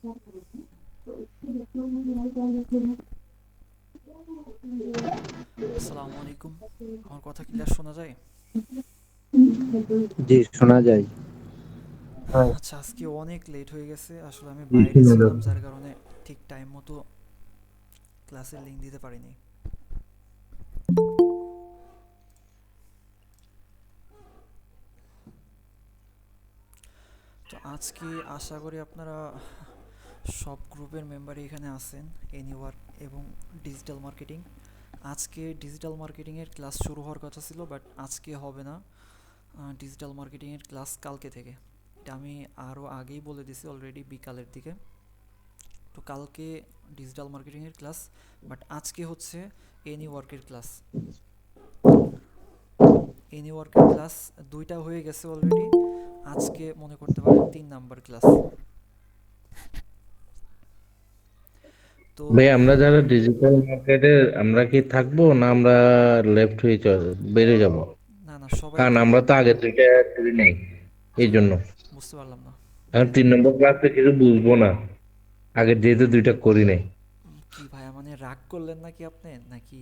আসসালামু আলাইকুম। আমার কথা ক্লিয়ার শোনা যায়? জি, শোনা যায়। হ্যাঁ, আচ্ছা, আজকে অনেক লেট হয়ে গেছে। আসলে আমি জি বাইরে শোনা ছিলাম, যাচ্ছে। যার কারণে ঠিক টাইম মতো ক্লাসের লিঙ্ক দিতে পারিনি। তো আজকে আশা করি আপনারা সব গ্রুপের মেম্বারই এখানে আছেন। এনিওয়ার্ক এবং ডিজিটাল মার্কেটিং। আজকে ডিজিটাল মার্কেটিংয়ের ক্লাস শুরু হওয়ার কথা ছিল, বাট আজকে হবে না। ডিজিটাল মার্কেটিংয়ের ক্লাস কালকে থেকে। এটা আমি আরও আগেই বলে দিছি অলরেডি, বিকালের দিকে। তো কালকে ডিজিটাল মার্কেটিংয়ের ক্লাস, বাট আজকে হচ্ছে এনি ওয়ার্কের ক্লাস। এনি ওয়ার্কের ক্লাস দুইটা হয়ে গেছে অলরেডি। আজকে মনে করতে পারেন 3 নাম্বার ক্লাস। তো ভাই, আমরা যারা ডিজিটাল মার্কেটে আমরা কি থাকবো না আমরা লেফট হয়ে বেরিয়ে যাব? না না, সবাই কারণ আমরা থাকবেন। তো আগে দুইটা করি নাই, এই জি, জন্য। বুঝতে পারলাম না। এখন 3 নম্বর ক্লাসে কিছু বুঝবো না, আগে যেহেতু দুইটা করি নাই। কি ভাইয়া, মানে রাগ করলেন নাকি আপনি, নাকি?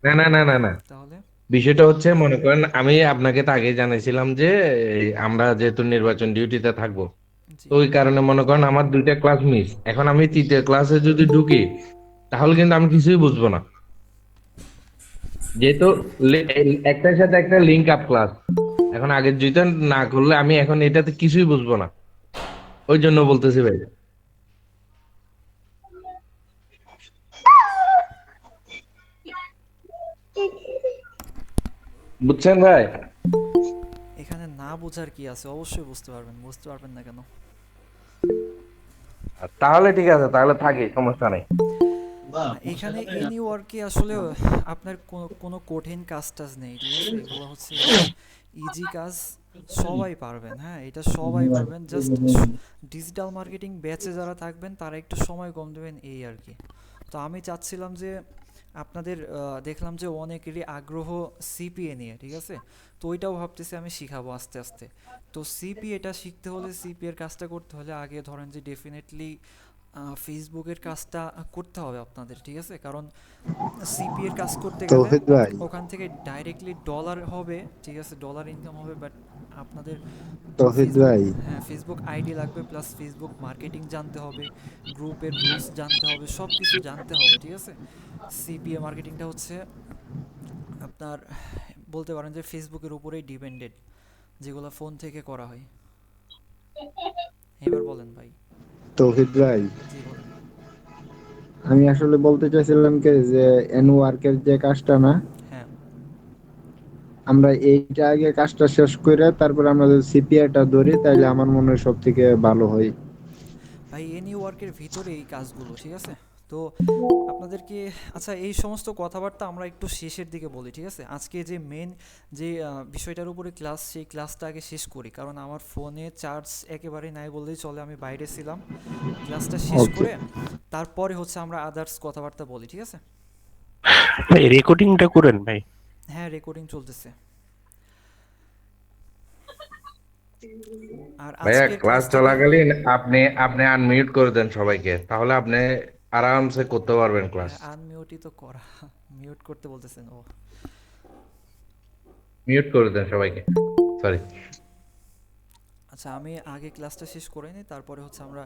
না না না না না, তাহলে? বিষয়টা হচ্ছে, মনে করেন আমি আপনাকে তো আগে জানাইছিলাম যে আমরা যেহেতু নির্বাচন ডিউটিতে থাকবো, জি। তো ওই কারণে মনে করেন আমার দুইটা ক্লাস মিস। এখন আমি তৃতীয় ক্লাসে যদি ঢুকি, তাহলে কিন্তু আমি কিছুই বুঝবো না, যেহেতু একটার সাথে একটা লিঙ্ক আপ ক্লাস। এখন আগের দুইটা না করলে আমি এখন এটাতে কিছুই বুঝবো না, ওই জন্য বলতেছি ভাই। বুঝছেন ভাই? এখানে না বোঝার কি আছে, অবশ্যই বুঝতে পারবেন। বুঝতে পারবেন না কেন? তাহলে ঠিক আছে, তাহলে থাকি, সমস্যা নেই। এখানে এনি ওয়ার্কে আসলে আপনার কোনো কঠিন কাজ টাজ নেই, ঠিক আছে? এগুলো হচ্ছে একদম ইজি কাজ। সবাই পারবেন, হ্যাঁ, এটা সবাই পারবেন। জাস্ট ডিজিটাল মার্কেটিং ব্যাচে যারা থাকবেন তারা একটু সময় কম দেবেন, এই আর কি। তো আমি চাচ্ছিলাম যে আপনাদের দেখলাম যে অনেকেরই আগ্রহ সিপিএ নিয়ে, ঠিক আছে? তো ওইটাও ভাবতেছি আমি শিখাবো আস্তে আস্তে। তো সিপিএটা শিখতে হলে, সিপিএর কাজটা করতে হলে আগে ধরেন যে ডেফিনেটলি ফেসবুকের কাজটা করতে হবে আপনাদের, ঠিক আছে? কারণ সিপি এর কাজ করতে গেলে তৌহিদ ভাই, ওখান থেকে ডাইরেক্টলি ডলার হবে, ঠিক আছে? ডলার ইনকাম হবে, বাট আপনাদের তৌহিদ ফেসবুক, ভাই, হ্যাঁ, ফেসবুক আইডি লাগবে, প্লাস ফেসবুক মার্কেটিং জানতে হবে, গ্রুপের রুলস জানতে হবে, সব কিছু জানতে হবে, ঠিক আছে? সিপিএ মার্কেটিংটা হচ্ছে আপনার, বলতে পারেন যে ফেসবুকের উপরেই ডিপেন্ডেড, যেগুলো ফোন থেকে করা হয়। এবার বলেন ভাই। তৌহিদ ভাই, জি বলেন। আমি আসলে বলতে চাইছিলাম কি যে এন ওয়ার্কের যে কাজটা না, হ্যাঁ আমরা এইটা আগে কাজটা শেষ করে তারপর আমরা যদি সিপিআইটা ধরি, তাইলে আমার মনে হয় সব থেকে ভালো হয়। ভাই, এনি ওয়ার্কের ভিতরে এই কাজগুলো, ঠিক আছে? তো আপনাদেরকে, আচ্ছা, এই সমস্ত কথাবার্তা আমরা একটু শেষের দিকে বলি, ঠিক আছে? আজকে যে মেন যে বিষয়টার উপরে ক্লাস, সেই ক্লাসটা আগে শেষ করি, কারণ আমার ফোনে চার্জ একেবারে নাই বললেই চলে। আমি বাইরে ছিলাম, ক্লাসটা শেষ ওকে। করে তারপরে হচ্ছে আমরা আদার্স কথাবার্তা বলি, ঠিক আছে? ভাই রেকর্ডিংটা করেন ভাই। হ্যাঁ, রেকর্ডিং চলতেছে। আর ভাইয়া, আজকের ক্লাস ক্লাসটাতে, চলাকালীন আপনি আপনি আনমিউট করে দেন সবাইকে, তাহলে আপনি আরামসে করতে পারবেন ক্লাস। ভাই আনমিউটই তো করা। মিউট করতে বলতেছেন ও? মিউট করে দেন সবাইকে, সরি। আচ্ছা, আমি আগে ক্লাসটা শেষ করে নিই, তারপরে হচ্ছে আমরা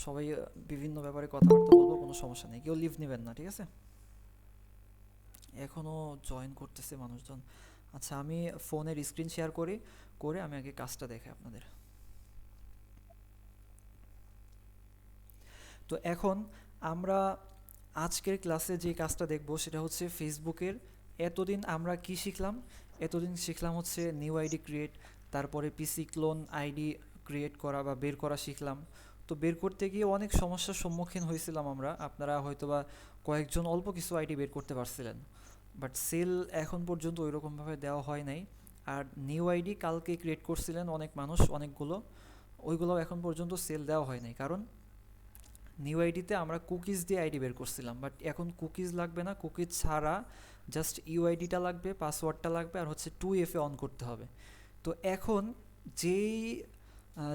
সবাই বিভিন্ন ব্যাপারে কথাবার্তা বলবো, কোনো সমস্যা নেই, কেউ লিভ নেবেন না, ঠিক আছে? এখনও জয়েন করতেছে মানুষজন। আচ্ছা, আমি ফোনের স্ক্রিন শেয়ার করি, করে আমি আগে কাজটা দেখাই আপনাদের। তো এখন আমরা আজকের ক্লাসে যে কাজটা দেখব সেটা হচ্ছে ফেসবুকের। এতদিন আমরা কি শিখলাম? এতদিন শিখলাম হচ্ছে নিউ আইডি ক্রিয়েট, তারপরে পিসি ক্লোন আইডি ক্রিয়েট করা বা বের করা শিখলাম। তো বের করতে গিয়ে অনেক সমস্যার সম্মুখীন হয়েছিলাম আমরা। আপনারা হয়তোবা কয়েকজন অল্প কিছু আইডি বের করতে পারছিলেন, বাট সেল এখন পর্যন্ত ওইরকমভাবে দেওয়া হয় নাই। আর নিউ আইডি কালকে ক্রিয়েট করছিলেন অনেক মানুষ, অনেকগুলো, ওইগুলোও এখন পর্যন্ত সেল দেওয়া হয় নাই। কারণ নিউ আইডিতে আমরা কুকিজ দিয়ে আইডি বের করছিলাম, বাট এখন কুকিজ লাগবে না। কুকিজ ছাড়া জাস্ট ইউআইডিটা লাগবে, পাসওয়ার্ডটা লাগবে, আর হচ্ছে 2FA অন করতে হবে। তো এখন যেই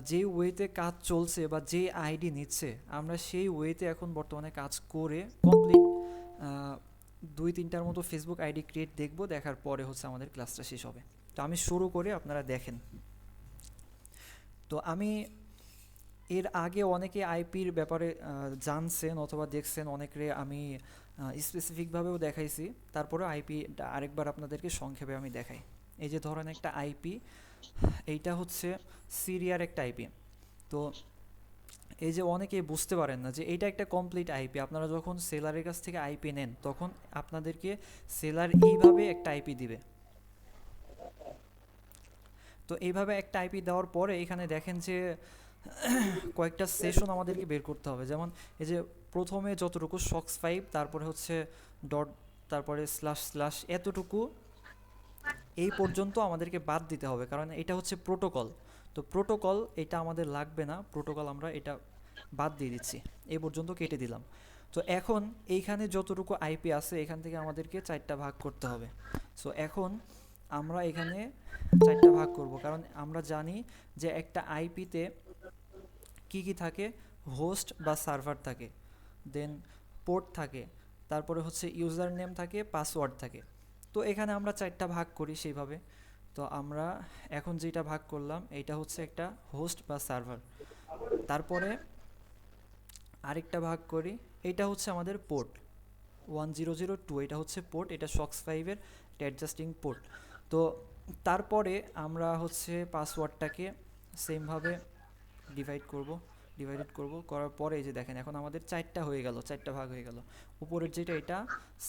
যে ওয়েতে কাজ চলছে বা যে আইডি নিচ্ছে আমরা সেই ওয়েতে এখন বর্তমানে কাজ করে কমপ্লিট 2-3টার মতো ফেসবুক আইডি ক্রিয়েট দেখব, দেখার পরে হচ্ছে আমাদের ক্লাসটা শেষ হবে। তো আমি শুরু করে আপনারা দেখেন। তো আমি এর আগে অনেকে আইপির ব্যাপারে জানছেন অথবা দেখছেন, অনেকে আমি স্পেসিফিকভাবেও দেখাইছি, তারপরে আইপি আরেকবার আপনাদেরকে সংক্ষেপে আমি দেখাই। এই যে ধরেন একটা আইপি, এইটা হচ্ছে সিরিয়ার একটা আইপি। তো এই যে অনেকেই বুঝতে পারেন না যে এইটা একটা কমপ্লিট আইপি। আপনারা যখন সেলারের কাছ থেকে আইপি নেন তখন আপনাদেরকে সেলার এইভাবে একটা আইপি দিবে। তো এইভাবে একটা আইপি দেওয়ার পরে এখানে দেখেন যে কয়েকটা সেশন আমাদেরকে বের করতে হবে। যেমন এই যে প্রথমে যতটুকু শক্স 5, তারপরে হচ্ছে ডট, তারপরে স্ল্যাশ স্ল্যাশ, এতটুকু এই পর্যন্ত আমাদেরকে বাদ দিতে হবে, কারণ এটা হচ্ছে প্রোটোকল। তো প্রোটোকল এটা আমাদের লাগবে না, প্রোটোকল আমরা এটা বাদ দিয়ে দিচ্ছি, এই পর্যন্ত কেটে দিলাম। তো এখন এইখানে যতটুকু আইপি আছে এখান থেকে আমাদেরকে 4টা ভাগ করতে হবে। সো এখন আমরা এখানে 4টা ভাগ করব, কারণ আমরা জানি যে একটা আইপিতে কি কি থাকে, হোস্ট বা সার্ভার থাকে, দেন পোর্ট থাকে, তারপরে হচ্ছে ইউজার নেম থাকে, পাসওয়ার্ড থাকে। তো এখানে আমরা 4টা ভাগ করি সেইভাবে। তো আমরা এখন যেটা ভাগ করলাম এটা হচ্ছে একটা হোস্ট বা সার্ভার। তারপরে আরেকটা ভাগ করি, এটা হচ্ছে আমাদের পোর্ট 1002, এটা হচ্ছে পোর্ট, এটা শক্স 5-এর অ্যাডজাস্টিং পোর্ট। তো তারপরে আমরা হচ্ছে পাসওয়ার্ডটাকে সেমভাবে ডিভাইডেড করব, করার পরে এই যে দেখেন এখন আমাদের 4টা হয়ে গেল, 4টা ভাগ হয়ে গেল। উপরের যেটা এটা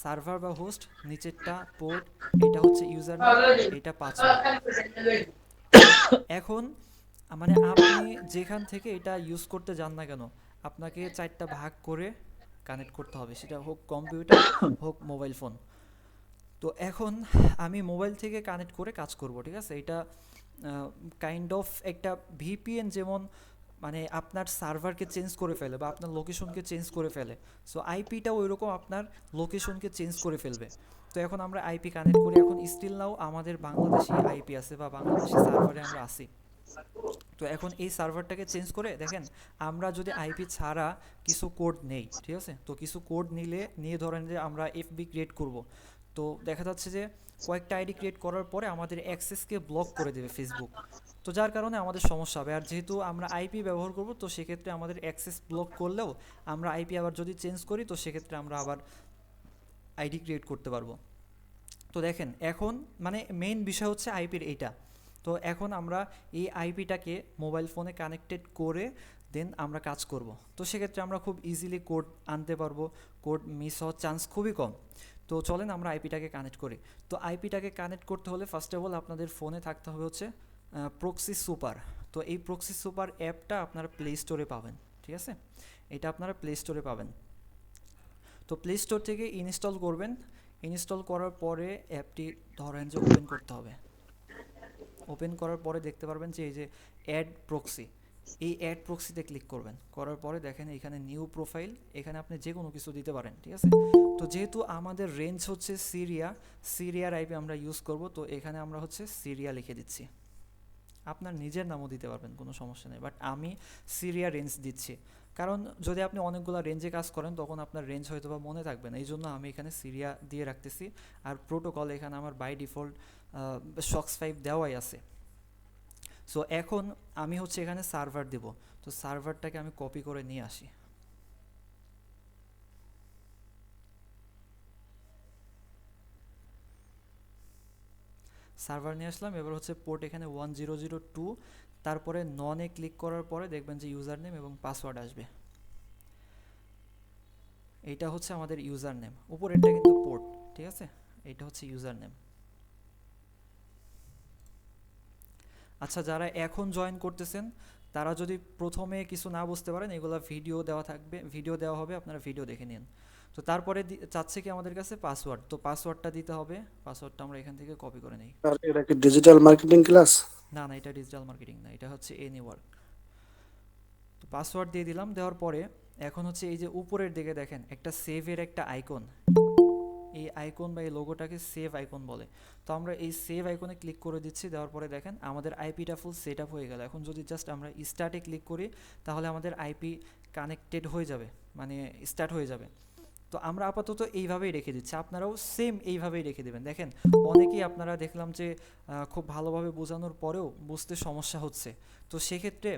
সার্ভার বা হোস্ট, নিচেরটা পোর্ট, এটা হচ্ছে ইউজার নেম, এটা পাসওয়ার্ড। এখন মানে আপনি যেখান থেকে এটা ইউজ করতে যান না কেন আপনাকে 4টা ভাগ করে কানেক্ট করতে হবে, সেটা হোক কম্পিউটার হোক মোবাইল ফোন। তো এখন আমি মোবাইল থেকে কানেক্ট করে কাজ করব, ঠিক আছে। এটা কাইন্ড অফ একটা ভিপিএন, যেমন মানে আপনার সার্ভারকে চেঞ্জ করে ফেলে বা আপনার লোকেশনকে চেঞ্জ করে ফেলে। সো আইপিটাও ওইরকম আপনার লোকেশনকে চেঞ্জ করে ফেলবে। তো এখন আমরা আইপি কানেক্ট করি, এখন স্টিল নাও আমাদের বাংলাদেশি আইপি আছে বা বাংলাদেশি সার্ভারে আমরা আসি। তো এখন এই সার্ভারটাকে চেঞ্জ করে দেখেন, আমরা যদি আইপি ছাড়া কিছু কোড নেই, ঠিক আছে, তো কিছু কোড নিয়ে ধরেন যে আমরা এফবি ক্রিয়েট করব, তো দেখা যাচ্ছে যে কয়েকটা আইডি ক্রিয়েট করার পরে আমাদের অ্যাক্সেসকে ব্লক করে দেবে ফেসবুক। তো যার কারণে আমাদের সমস্যা হবে। আর যেহেতু আমরা আইপি ব্যবহার করব, তো সেক্ষেত্রে আমাদের অ্যাক্সেস ব্লক করলেও আমরা আইপি আবার যদি চেঞ্জ করি তো সেক্ষেত্রে আমরা আবার আইডি ক্রিয়েট করতে পারবো। তো দেখেন এখন মানে মেইন বিষয় হচ্ছে আইপির এইটা। তো এখন আমরা এই আইপিটাকে মোবাইল ফোনে কানেক্টেড করে দেন আমরা কাজ করব। তো সেক্ষেত্রে আমরা খুব ইজিলি কোড আনতে পারবো, কোড মিস হওয়ার চান্স খুবই কম। তো চলেন আমরা আইপিটাকে কানেক্ট করি। তো আইপিটাকে কানেক্ট করতে হলে ফার্স্ট অফ অল আপনাদের ফোনে থাকতে হবে হচ্ছে প্রক্সি সুপার। তো এই প্রক্সি সুপার অ্যাপটা আপনারা প্লে স্টোরে পাবেন, ঠিক আছে, এটা আপনারা প্লে স্টোরে পাবেন। তো প্লে স্টোর থেকে ইনস্টল করবেন, ইনস্টল করার পরে অ্যাপটি ধরেন যে ওপেন করতে হবে। ওপেন করার পরে দেখতে পারবেন যে এই যে অ্যাড প্রক্সি, এই অ্যাড প্রক্সিতে ক্লিক করবেন, করার পরে দেখেন এখানে নিউ প্রোফাইল, এখানে আপনি যে কোনো কিছু দিতে পারেন, ঠিক আছে। তো যেহেতু আমাদের রেঞ্জ হচ্ছে সিরিয়ার আইপি আমরা ইউজ করব, তো এখানে আমরা হচ্ছে সিরিয়া লিখে দিচ্ছি। আপনার নিজের নামও দিতে পারবেন, কোনো সমস্যা নেই, বাট আমি সিরিয়া রেঞ্জ দিচ্ছি, কারণ যদি আপনি অনেকগুলো রেঞ্জে কাজ করেন তখন আপনার রেঞ্জ হয়তো বা মনে থাকবে না, এই জন্য আমি এখানে সিরিয়া দিয়ে রাখতেছি। আর প্রোটোকল এখানে আমার বাই ডিফল্ট শক্স 5 দেওয়াই আছে। সো এখন আমি হচ্ছে এখানে সার্ভার দেব, তো সার্ভারটাকে আমি কপি করে নিয়ে আসি। সার্ভার নিয়ে আসলাম, এবার হচ্ছে পোর্ট এখানে 1002, তারপরে ননে ক্লিক করার পরে দেখবেন যে ইউজার নেম এবং পাসওয়ার্ড আসবে। এইটা হচ্ছে আমাদের ইউজার নেম, উপরেরটা কিন্তু পোর্ট, ঠিক আছে, এইটা হচ্ছে ইউজার নেম। আচ্ছা, যারা এখন জয়েন করতেছেন তারা যদি প্রথমে কিছু না বুঝতে পারেন, এগুলো ভিডিও দেওয়া থাকবে, ভিডিও দেওয়া হবে, আপনারা ভিডিও দেখে নিন। তো তারপরে চাচ্ছে কি আমাদের কাছে পাসওয়ার্ড, তো পাসওয়ার্ডটা দিতে হবে, পাসওয়ার্ডটা আমরা এখান থেকে কপি করে নিই। আর এটা কি ডিজিটাল মার্কেটিং ক্লাস? না না, এটা ডিজিটাল মার্কেটিং না, এটা হচ্ছে এনি ওয়ার্ক। তো পাসওয়ার্ড দিয়ে দিলাম, দেওয়ার পরে এখন হচ্ছে এই যে উপরের দিকে দেখেন একটা সেভের একটা আইকন, এই আইকন বা এই লোগোটাকে সেভ আইকন বলে। তো আমরা এই সেভ আইকনে ক্লিক করে দিচ্ছি, দেওয়ার পরে দেখেন আমাদের আইপিটা ফুল সেট আপ হয়ে গেল। এখন যদি জাস্ট আমরা স্টার্টে ক্লিক করি তাহলে আমাদের আইপি কানেক্টেড হয়ে যাবে, মানে স্টার্ট হয়ে যাবে। তো আমরা আপাতত এইভাবেই রেখে দিচ্ছি, আপনারাও সেম এইভাবেই রেখে দেবেন। দেখেন অনেকেই আপনারা দেখলাম যে খুব ভালোভাবে বোঝানোর পরেও বুঝতে সমস্যা হচ্ছে। তো সেক্ষেত্রে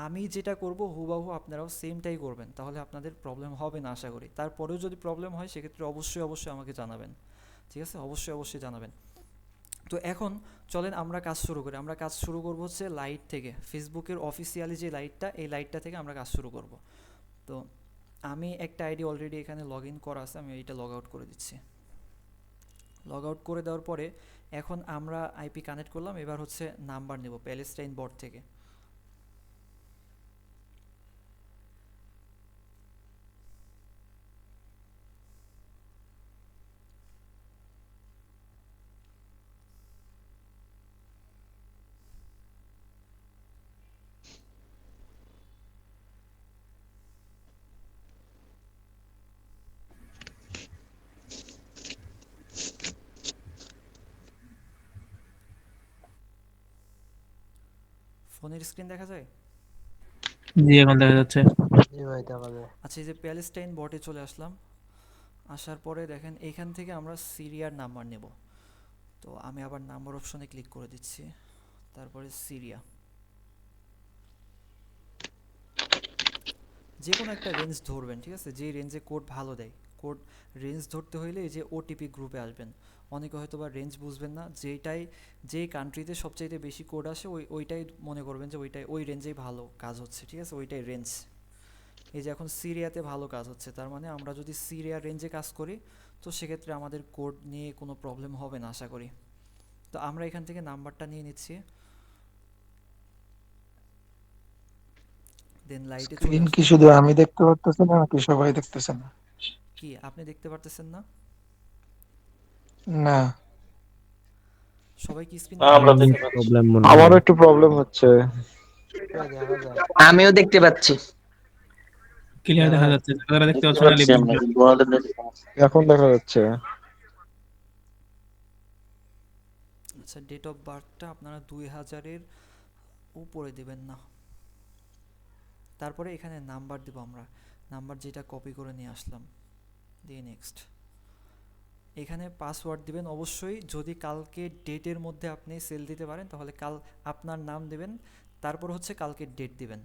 আমি যেটা করব হুবাহু আপনারাও সেমটাই করবেন, তাহলে আপনাদের প্রবলেম হবে না আশা করি। তারপরেও যদি প্রবলেম হয় সেক্ষেত্রে অবশ্যই অবশ্যই আমাকে জানাবেন, ঠিক আছে? অবশ্যই অবশ্যই জানাবেন। তো এখন চলেন আমরা কাজ শুরু করি। আমরা কাজ শুরু করব হচ্ছে লাইট থেকে, ফেসবুকের অফিসিয়ালি যে লাইটটা, এই লাইটটা থেকে আমরা কাজ শুরু করব। তো আমি একটা আইডি অলরেডি এখানে লগ ইন করা আছে, আমি এইটা লগ আউট করে দিচ্ছি। লগ আউট করে দেওয়ার পরে এখন আমরা আইপি কানেক্ট করলাম, এবার হচ্ছে নাম্বার নেব প্যালেস্টাইন বট থেকে। ফোনের স্ক্রিন দেখা যায়? জি এখন দেখা যাচ্ছে। আচ্ছা, এই যে প্যালেস্টাইন বটে চলে আসলাম। আসার পরে দেখেন এইখান থেকে আমরা সিরিয়ার নাম্বার নেব। তো আমি আবার নাম্বার অপশনে ক্লিক করে দিচ্ছি, তারপরে সিরিয়া। যে কোনো একটা রেঞ্জ ধরবেন, ঠিক আছে? যে রেঞ্জে কোড ভালো দেয়, কোড রেঞ্জ ধরতে হইলে এই যে ওটিপি গ্রুপে আসবেন। অনেকে হয়তো বা রেঞ্জ বুঝবেন না, যেই কান্ট্রিতে সবচাইতে বেশি কোড আসে ওইটাই মনে করবেন যে ওই রেঞ্জেই ভালো কাজ হচ্ছে, ঠিক আছে? ওইটাই রেঞ্জ। এই যে এখন সিরিয়াতে ভালো কাজ হচ্ছে, তার মানে আমরা যদি সিরিয়া রেঞ্জে কাজ করি তো সেক্ষেত্রে আমাদের কোড নিয়ে কোনো প্রবলেম হবে না আশা করি। তো আমরা এখান থেকে নাম্বারটা নিয়ে নিচ্ছি, দেন লাইটে চলে স্ক্রিন কি আসলাম। শুধু আমি দেখতে পারতেছি না নাকি সবাই দেখতেছে না? কি আপনি দেখতে পারতেছেন না? না, সবাই কি স্ক্রিন দেখতে আমরা পারতেছে? দেখতে পাচ্ছি। প্রবলেম মনে আমারও হয়। একটু প্রবলেম হচ্ছে। আমিও দেখতে পাচ্ছি। ক্লিয়ার দেখা যাচ্ছে, যারা দেখতে দেখতে পাচ্ছ না পাচ্ছি লিভ আমরা, কিন্তু ওনাদের নেট সমস্যা। এখন দেখা যাচ্ছে। আচ্ছা, ডেট অফ বার্থটা আপনারা 2000-এর উপরে দেবেন না। তারপরে এখানে নাম্বার দেব আমরা, নাম্বার যেটা কপি করে নিয়ে আসলাম, দিয়ে নেক্সট। এখানে পাসওয়ার্ড দিবেন অবশ্যই। যদি কালকে ডেটের মধ্যে আপনি সেল দিতে পারেন তাহলে কাল আপনার নাম দেবেন, তারপর হচ্ছে কালকের ডেট দিবেন,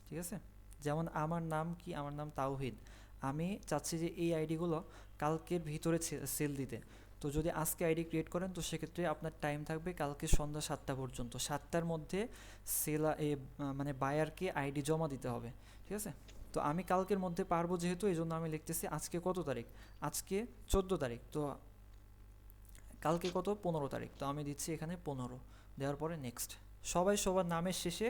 ঠিক আছে? যেমন আমার নাম কি, আমার নাম তাওহিদ। আমি চাচ্ছি যে এই আইডিগুলো কালকের ভিতরে সেল দিতে। তো যদি আজকে আইডি ক্রিয়েট করেন তো সেক্ষেত্রে আপনার টাইম থাকবে কালকে সন্ধ্যা 7টা পর্যন্ত। 7টার মধ্যে মানে বায়ারকে আইডি জমা দিতে হবে, ঠিক আছে? তো আমি কালকের মধ্যে পারবো যেহেতু, এই জন্য আমি লিখতেছি আজকে কত তারিখ, আজকে 14 তারিখ। তো কালকে কত, 15 তারিখ। তো আমি দিচ্ছি এখানে 15, দেওয়ার পরে নেক্সট। সবাই সবার নামের শেষে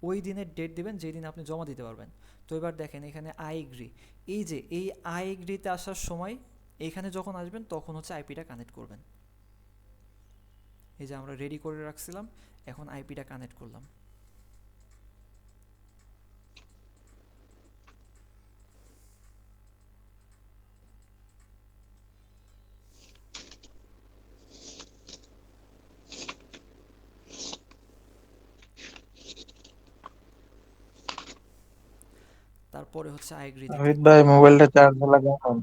ওই দিনের ডেট দিবেন যেই দিন আপনি জমা দিতে পারবেন। তো এবার দেখেন এখানে আই এগ্রি, এই যে এই আই এগ্রিতে আসার সময় এখানে যখন আসবেন তখন হচ্ছে আইপিটা কানেক্ট করবেন। এই যে আমরা রেডি করে রাখছিলাম, এখন আইপিটা কানেক্ট করলাম। তারপরে হচ্ছে আই এগ্রিতে রোহিত ক্লিক ভাই করবেন। মোবাইলটা চার্জ লাগান।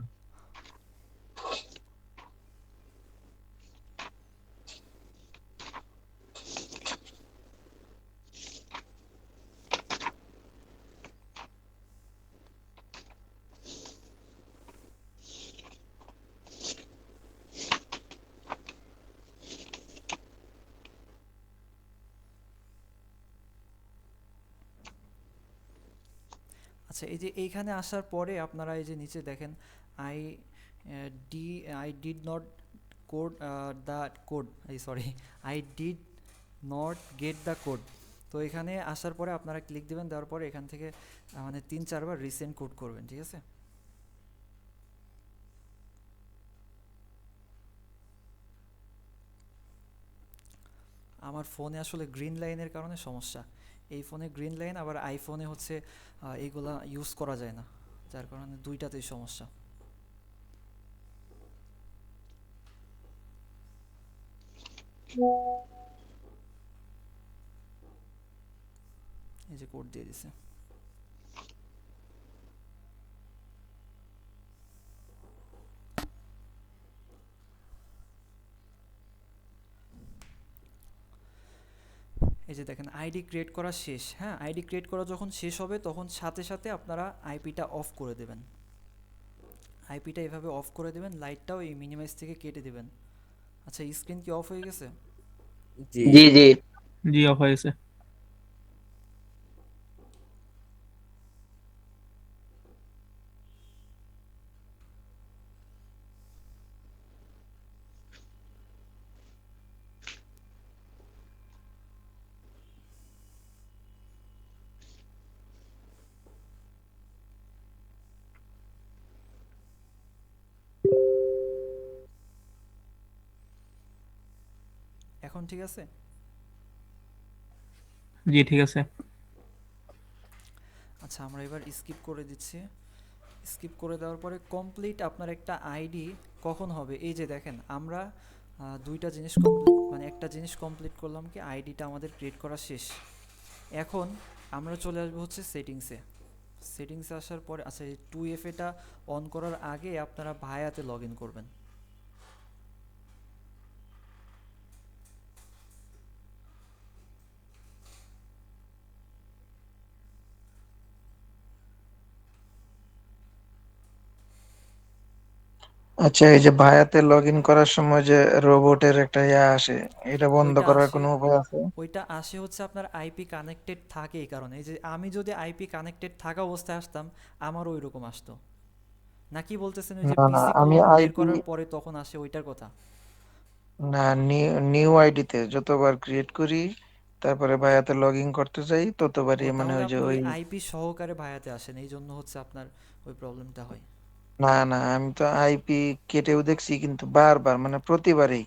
আচ্ছা, এই যে এইখানে আসার পরে আপনারা এই যে নিচে দেখেন I D I did not code the code, এই sorry, I did not get the code. তো এখানে আসার পরে আপনারা ক্লিক দেবেন, দেওয়ার পরে এখান থেকে মানে 3-4 বার রিসেন্ড কোড করবেন, ঠিক আছে? আমার ফোনে আসলে গ্রিন লাইনের কারণে সমস্যা। এই ফোনে গ্রিন লাইন, আবার আইফোনে হচ্ছে এইগুলা ইউজ করা যায় না, যার কারণে দুইটাতেই সমস্যা। এই যে কোড দিয়ে দিছে। এই যে দেখেন আইডি ক্রিয়েট করা শেষ। হ্যাঁ, আইডি ক্রিয়েট করা যখন শেষ হবে তখন সাথে সাথে আপনারা আইপিটা অফ করে দেবেন। আইপিটা এভাবে অফ করে দেবেন, লাইটটাও এই মিনিমাইজ থেকে কেটে দেবেন। আচ্ছা, স্ক্রিন কি অফ হয়ে গেছে? জি জি। জি অফ হয়েছে। এখন ঠিক আছে? জি ঠিক আছে। আচ্ছা, আমরা এবার স্কিপ করে দিচ্ছি। স্কিপ করে দেওয়ার পরে কমপ্লিট আপনার একটা আইডি কখন হবে? এই যে দেখেন আমরা দুইটা জিনিস কমপ্লিট, মানে একটা জিনিস কমপ্লিট করলাম কি, আইডিটা আমাদের ক্রিয়েট করা শেষ। এখন আমরা চলে আসবো হচ্ছে সেটিংসে। সেটিংসে আসার পরে আচ্ছা, এই 2F এটা অন করার আগে আপনারা ভায়াতে লগ ইন করবেন। আচ্ছা, এই যে ভায়াতে লগ ইন করার সময় যে রোবটের একটা ইয়া আসে, এটা বন্ধ ওইটা করার আসে কোনো উপায় আছে? ওইটা আসে হচ্ছে আপনার আইপি কানেক্টেড থাকে এই কারণে। এই যে আমি যদি আইপি কানেক্টেড থাকা অবস্থায় আসতাম আমারও ওই রকম আসতো। নাকি বলতেছেন ওই যে না না, পিসি আমি ক্লোন বের আইপি, করার পরে তখন আসে ওইটার কথা? না, নিউ আইডিতে যতবার ক্রিয়েট করি তারপরে ভায়াতে লগ ইন করতে যাই ও, ততবারই মানে তাহলে ওই যে আপনি ওই ওই, আইপি সহকারে ভায়াতে আসেন, এই জন্য হচ্ছে আপনার ওই প্রবলেমটা হয়। না না, আমি তো আইপি কেটেও দেখছি কিন্তু বারবার মানে প্রতিবারই ও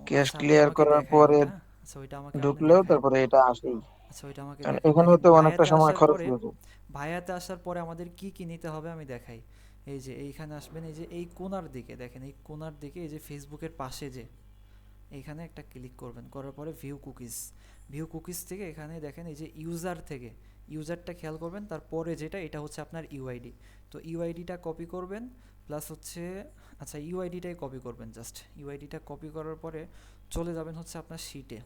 ক্যাশ আচ্ছা, আপনি ক্লিয়ার আমাকে করার দেখায়েন পরে ওইটা। আচ্ছা, ওইটা আমাকে আপনি ঢুকলেও দেখায়েন। তারপরে এটা আসেই। আচ্ছা, ওইটা আমাকে কারণ দেখান। এখানেও দেখেন তো অনেকটা ভায়াতে সময় আসার খরচ পরে, হয়ে যায়। ভায়াতে আসার পরে আমাদের কি কি নিতে হবে আমি দেখাই। এই যে এইখানে আসবেন, এই যে এই কোণার দিকে দেখেন, এই কোণার দিকে এই যে ফেসবুকের পাশে যে এইখানে একটা ক্লিক করবেন, করার পরে ভিউ কুকিজ। ভিউ কুকিজ থেকে এখানে দেখেন এই যে ইউজার থেকে, ইউজারটা খেয়াল করবেন, তারপরে যেটা এটা হচ্ছে আপনার ইউআইডি। তো ইউআইডিটা কপি করবেন, প্লাস হচ্ছে আচ্ছা ইউআইডিটাই কপি করবেন, জাস্ট ইউআইডিটা কপি করার পরে চলে যাবেন হচ্ছে আপনার শিটে।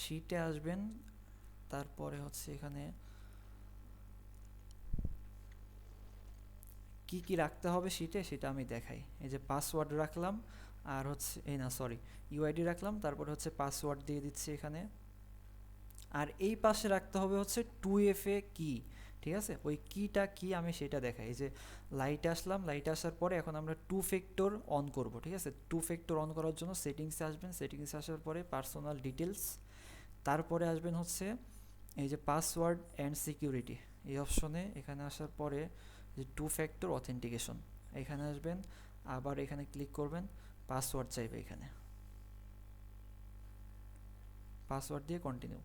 শিটে আসবেন, তারপরে হচ্ছে এখানে কি কি রাখতে হবে শিটে সেটা আমি দেখাই। এই যে পাসওয়ার্ড রাখলাম, আর হচ্ছে এই না সরি, ইউআইডি রাখলাম, তারপরে হচ্ছে পাসওয়ার্ড দিয়ে দিচ্ছি এখানে। আর এই পাশে রাখতে হবে হচ্ছে 2FA কি, ঠিক আছে? ওই কিটা কি আমি সেটা দেখাই। এই যে লাইটে আসলাম, লাইটে আসার পরে এখন আমরা 2 ফ্যাক্টর অন করব, ঠিক আছে? 2 ফ্যাক্টর অন করার জন্য সেটিংসে আসবেন, সেটিংসে আসার পরে পার্সোনাল ডিটেলস, তারপরে আসবেন হচ্ছে এই যে পাসওয়ার্ড অ্যান্ড সিকিউরিটি, এই অপশনে এখানে আসার পরে যে 2 ফ্যাক্টর অথেন্টিকেশন, এখানে আসবেন, আবার এখানে ক্লিক করবেন, পাসওয়ার্ড চাইবে এখানে, পাসওয়ার্ড দিয়ে কন্টিনিউ।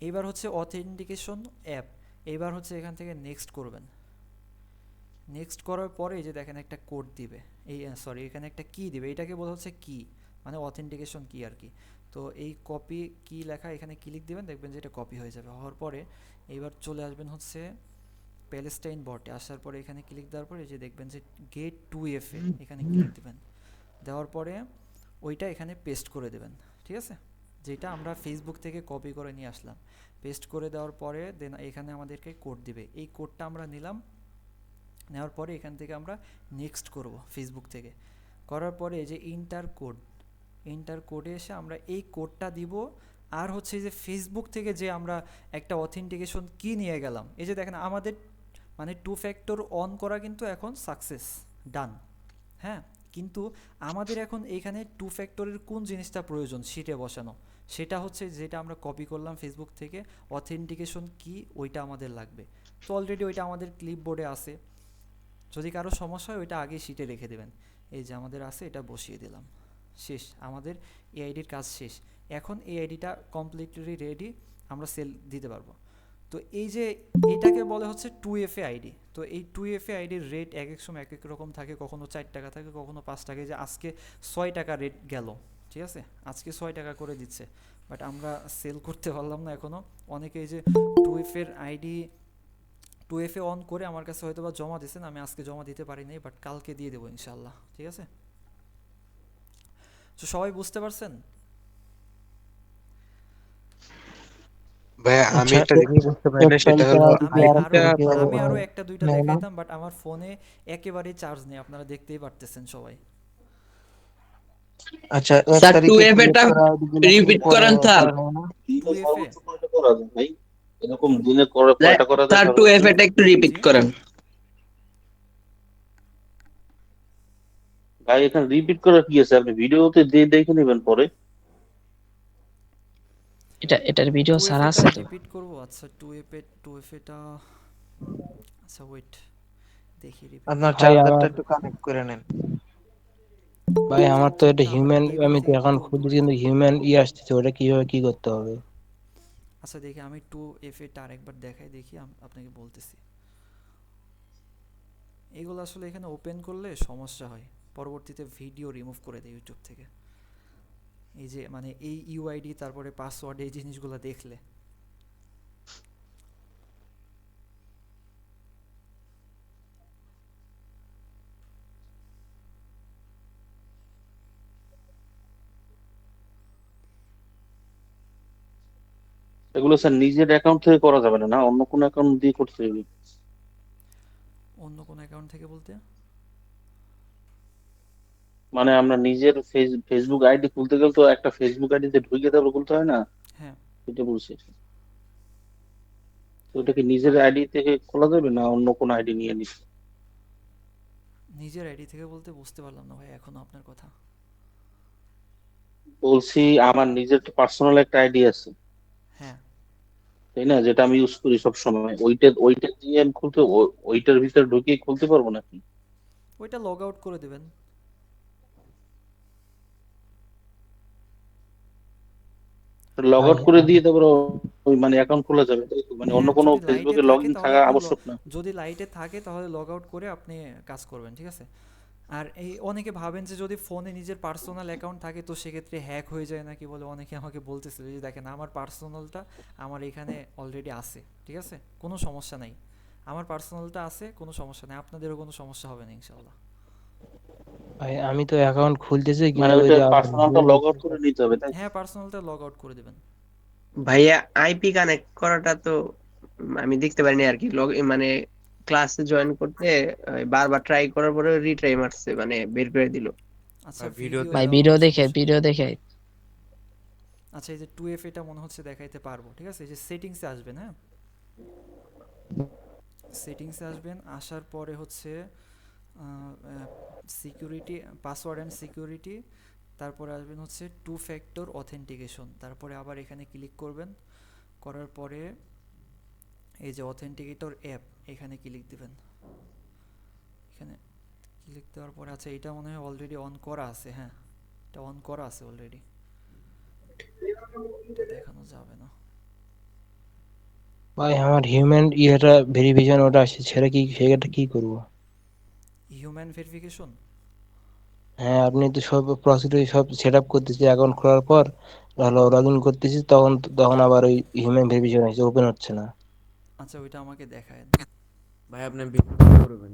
এইবার হচ্ছে অথেন্টিকেশন অ্যাপ, এইবার হচ্ছে এখান থেকে নেক্সট করবেন। নেক্সট করার পরে এই যে দেখেন একটা কোড দিবে, এই সরি এখানে একটা কি দিবে, এটাকে বলা হচ্ছে কি, মানে অথেন্টিকেশন কি আর কি। তো এই কপি কি লেখা এখানে ক্লিক দিবেন, দেখবেন যে এটা কপি হয়ে যাবে। হওয়ার পরে এইবার চলে আসবেন হচ্ছে প্যালেস্টাইন বটে, আসার পরে এখানে ক্লিক দেওয়ার পরে এই যে দেখবেন যে গেট 2FA, এখানে ক্লিক দিবেন। দেওয়ার পরে ওইটা এখানে পেস্ট করে দেবেন, ঠিক আছে? যেটা আমরা ফেসবুক থেকে কপি করে নিয়ে আসলাম, পেস্ট করে দেওয়ার পরে দেন এখানে আমাদেরকে কোড দিবে, এই কোডটা আমরা নিলাম। নেওয়ার পরে এখান থেকে আমরা নেক্সট করব ফেসবুক থেকে। করার পরে এই যে ইন্টার কোড, ইন্টার কোডে এসে আমরা এই কোডটা দিব। আর হচ্ছে যে ফেসবুক থেকে যে আমরা একটা অথেন্টিকেশন কি নিয়ে গেলাম, এই যে দেখেন আমাদের মানে 2 ফ্যাক্টর অন করা কিন্তু এখন সাকসেস, ডান। হ্যাঁ, কিন্তু আমাদের এখন এইখানে 2 ফ্যাক্টরের কোন জিনিসটা প্রয়োজন শিটে বসানো, সেটা হচ্ছে যেটা আমরা কপি করলাম ফেসবুক থেকে, অথেন্টিকেশন কি, ওইটা আমাদের লাগবে। তো অলরেডি ওইটা আমাদের ক্লিপবোর্ডে আছে, যদি কারো সমস্যা হয় ওইটা আগেই শিটে রেখে দেবেন। এই যে আমাদের আছে, এটা বসিয়ে দিলাম, শেষ, আমাদের এআইডির কাজ শেষ। এখন এআইডিটা কমপ্লিটলি রেডি, আমরা সেল দিতে পারবো। তো এই যে এটাকে বলে হচ্ছে 2FA আইডি। তো এই 2FA আইডির রেট এক এক সময় এক এক রকম থাকে, কখনো 4 টাকা থাকে, কখনো 5 টাকা। এই যে আজকে 6 টাকা রেট গেল, ঠিক আছে, আজকে 6 টাকা করে দিচ্ছে, বাট আমরা সেল করতে পারলাম না এখনো। অনেকে এই যে 2FA এর আইডি 2FA অন করে আমার কাছে হয়তো বা জমা দিয়েছেন, আমি আজকে জমা দিতে পারিনি, বাট কালকে দিয়ে দেবো ইনশাল্লাহ, ঠিক আছে। তো সবাই বুঝতে পারছেন? ভাইয়া আমি আচ্ছা একটা জিনিস বুঝতে পারি না, সেটা হলো আমি আরো একটা দুইটা দেখাইতাম, বাট আমার ফোনে একেবারেই চার্জ নেই, আপনারা দেখতেই পারতেছেন সবাই। আচ্ছা, এক স্যার তারিখে 2F create এটা করা ID গুলো কি রিপিট পরে করেন স্যার। করা যায় না? 2FA স্যার 2F এটা একটু রিপিট জি করেন। ভাই এখানে রিপিট করার কি আছে? আপনি ভিডিওতে দেখে নেবেন পরে। এটার ভিডিও 2FA সারা টা আছে তো? রিপিট করব। আচ্ছা 2FA টা, আচ্ছা ওয়েট দেখি রিপিট আপনার ভাই চার্জারটা আমার একটু কানেক্ট করে নেন। ভাই আমার তো এটা চার্জারটা আমার হিউম্যান, টেবিল আমি তো থেকে এখন একটু খুঁজছি দূরে কিন্তু থাকবে। হিউম্যান আসতেছে, ওটা কিভাবে কি করতে হবে? আচ্ছা দেখি আমি 2FA টা আরেকবার দেখাই, দেখি আপনাকে বলতেছি। এগুলো আসলে এখানে ওপেন করলে সমস্যা হয়, পরবর্তীতে ভিডিও রিমুভ করে দেয় ইউটিউব থেকে। এই যে মানে এই ইউআইডি তারপরে পাসওয়ার্ড এই জিনিসগুলো দেখলে। এগুলো স্যার নিজের অ্যাকাউন্ট থেকে করা যাবে না, না অন্য কোনো অ্যাকাউন্ট দিয়ে করতে হবে? অন্য কোন অ্যাকাউন্ট থেকে বলতে? মানে আমরা নিজের ফেসবুক আইডি খুলতে গেলে তো একটা ফেসবুক আইডিতে ঢুকে তারপর খুলতে হয় না, হ্যাঁ, এটা বলছি। তো এটা কি নিজের আইডি থেকে খোলা যাবে না অন্য কোনো আইডি নিয়ে নিতে? নিজের আইডি থেকে বলতে বুঝতে পারলাম না ভাই এখনো আপনার কথা। বলছি আমার নিজের পার্সোনাল একটা আইডি আছে, হ্যাঁ, তাই না, যেটা আমি ইউজ করি সব সময়, ওইটা দিয়ে আমি খুলতে ওইটার ভিতরে ঢুকিয়ে খুলতে পারবো নাকি? ওইটা লগ আউট করে দেবেন। লগ ভাই আউট করে দিয়ে তারপর ওই মানে অ্যাকাউন্ট খোলা যাবে, তাই তো? মানে অন্য হ্যাঁ, কোনো যদি লাইটে ফেসবুকে লগ থাকে ইন তাহলে থাকা আপনি আবশ্যক না? যদি লাইটে থাকে তাহলে লগ আউট করে আপনি কাজ করবেন, ঠিক আছে। আর এই অনেকে ভাবেন যে যদি ফোনে নিজের পার্সোনাল অ্যাকাউন্ট থাকে তো সেক্ষেত্রে হ্যাক হয়ে যায় নাকি বলে, অনেকে আমাকে বলতেছিল যে দেখেন আমার পার্সোনালটা আমার এখানে অলরেডি আছে, ঠিক আছে, কোনো সমস্যা নাই। আমার পার্সোনালটা আছে, কোনো সমস্যা নেই, আপনাদেরও কোনো সমস্যা হবে না ইনশাল্লাহ। ভাই আমি তো অ্যাকাউন্ট খুলতেছি মানে কিভাবে ওইটা যে আবার পার্সোনালটা লগ আউট করে নিতে হবে, তাই তো? হ্যাঁ, পার্সোনালটা লগ আউট করে দেবেন। ভাইয়া আইপি কানেক্ট করাটা তো আমি দেখতে পারিনি আর কি। মানে ক্লাসে জয়েন করতে বারবার ট্রাই করার পরে রিট্রাই মারছে, মানে বের করে দিল। আচ্ছা ভিডিও ভিডিও ভাই দেওয়া ভিডিও হবে দেখে সমস্যা নেই। ভিডিও দেখে আচ্ছা এই যে 2FA টা মনে হচ্ছে দেখাইতে পারবো, ঠিক আছে। এই যে সেটিংসে আসবেন, হ্যাঁ সেটিংসে আসবেন, আসার পরে হচ্ছে সিকিউরিটি, পাসওয়ার্ড অ্যান্ড সিকিউরিটি, তারপরে আসবেন হচ্ছে 2 ফ্যাক্টর অথেন্টিকেশন, তারপরে আবার এখানে ক্লিক করবেন, করার পরে এই যে অথেন্টিকেটর অ্যাপ এখানে ক্লিক দিবেন। এখানে ক্লিক দেওয়ার পরে আচ্ছা এটা মনে হয় অলরেডি অন করা আছে, হ্যাঁ এটা অন করা আছে অলরেডি, এটা দেখানো যাবে না। ভাই আমার হিউম্যান ভেরিফিকেশন ওটা আসছে, সেটা কি করব? হিউম্যান ভেরিফিকেশন, হ্যাঁ আপনি তো সব প্রসিডিউর সব সেট আপ করতেছি অ্যাকাউন্ট খোলার পর, হলো লগ ইন করতেছি, তখন আবার ওই হিউম্যান ভেরিফিকেশন আসছে, ওপেন হচ্ছে না। আচ্ছা ওইটা আমাকে দেখায়। ভাই আপনি করবেন।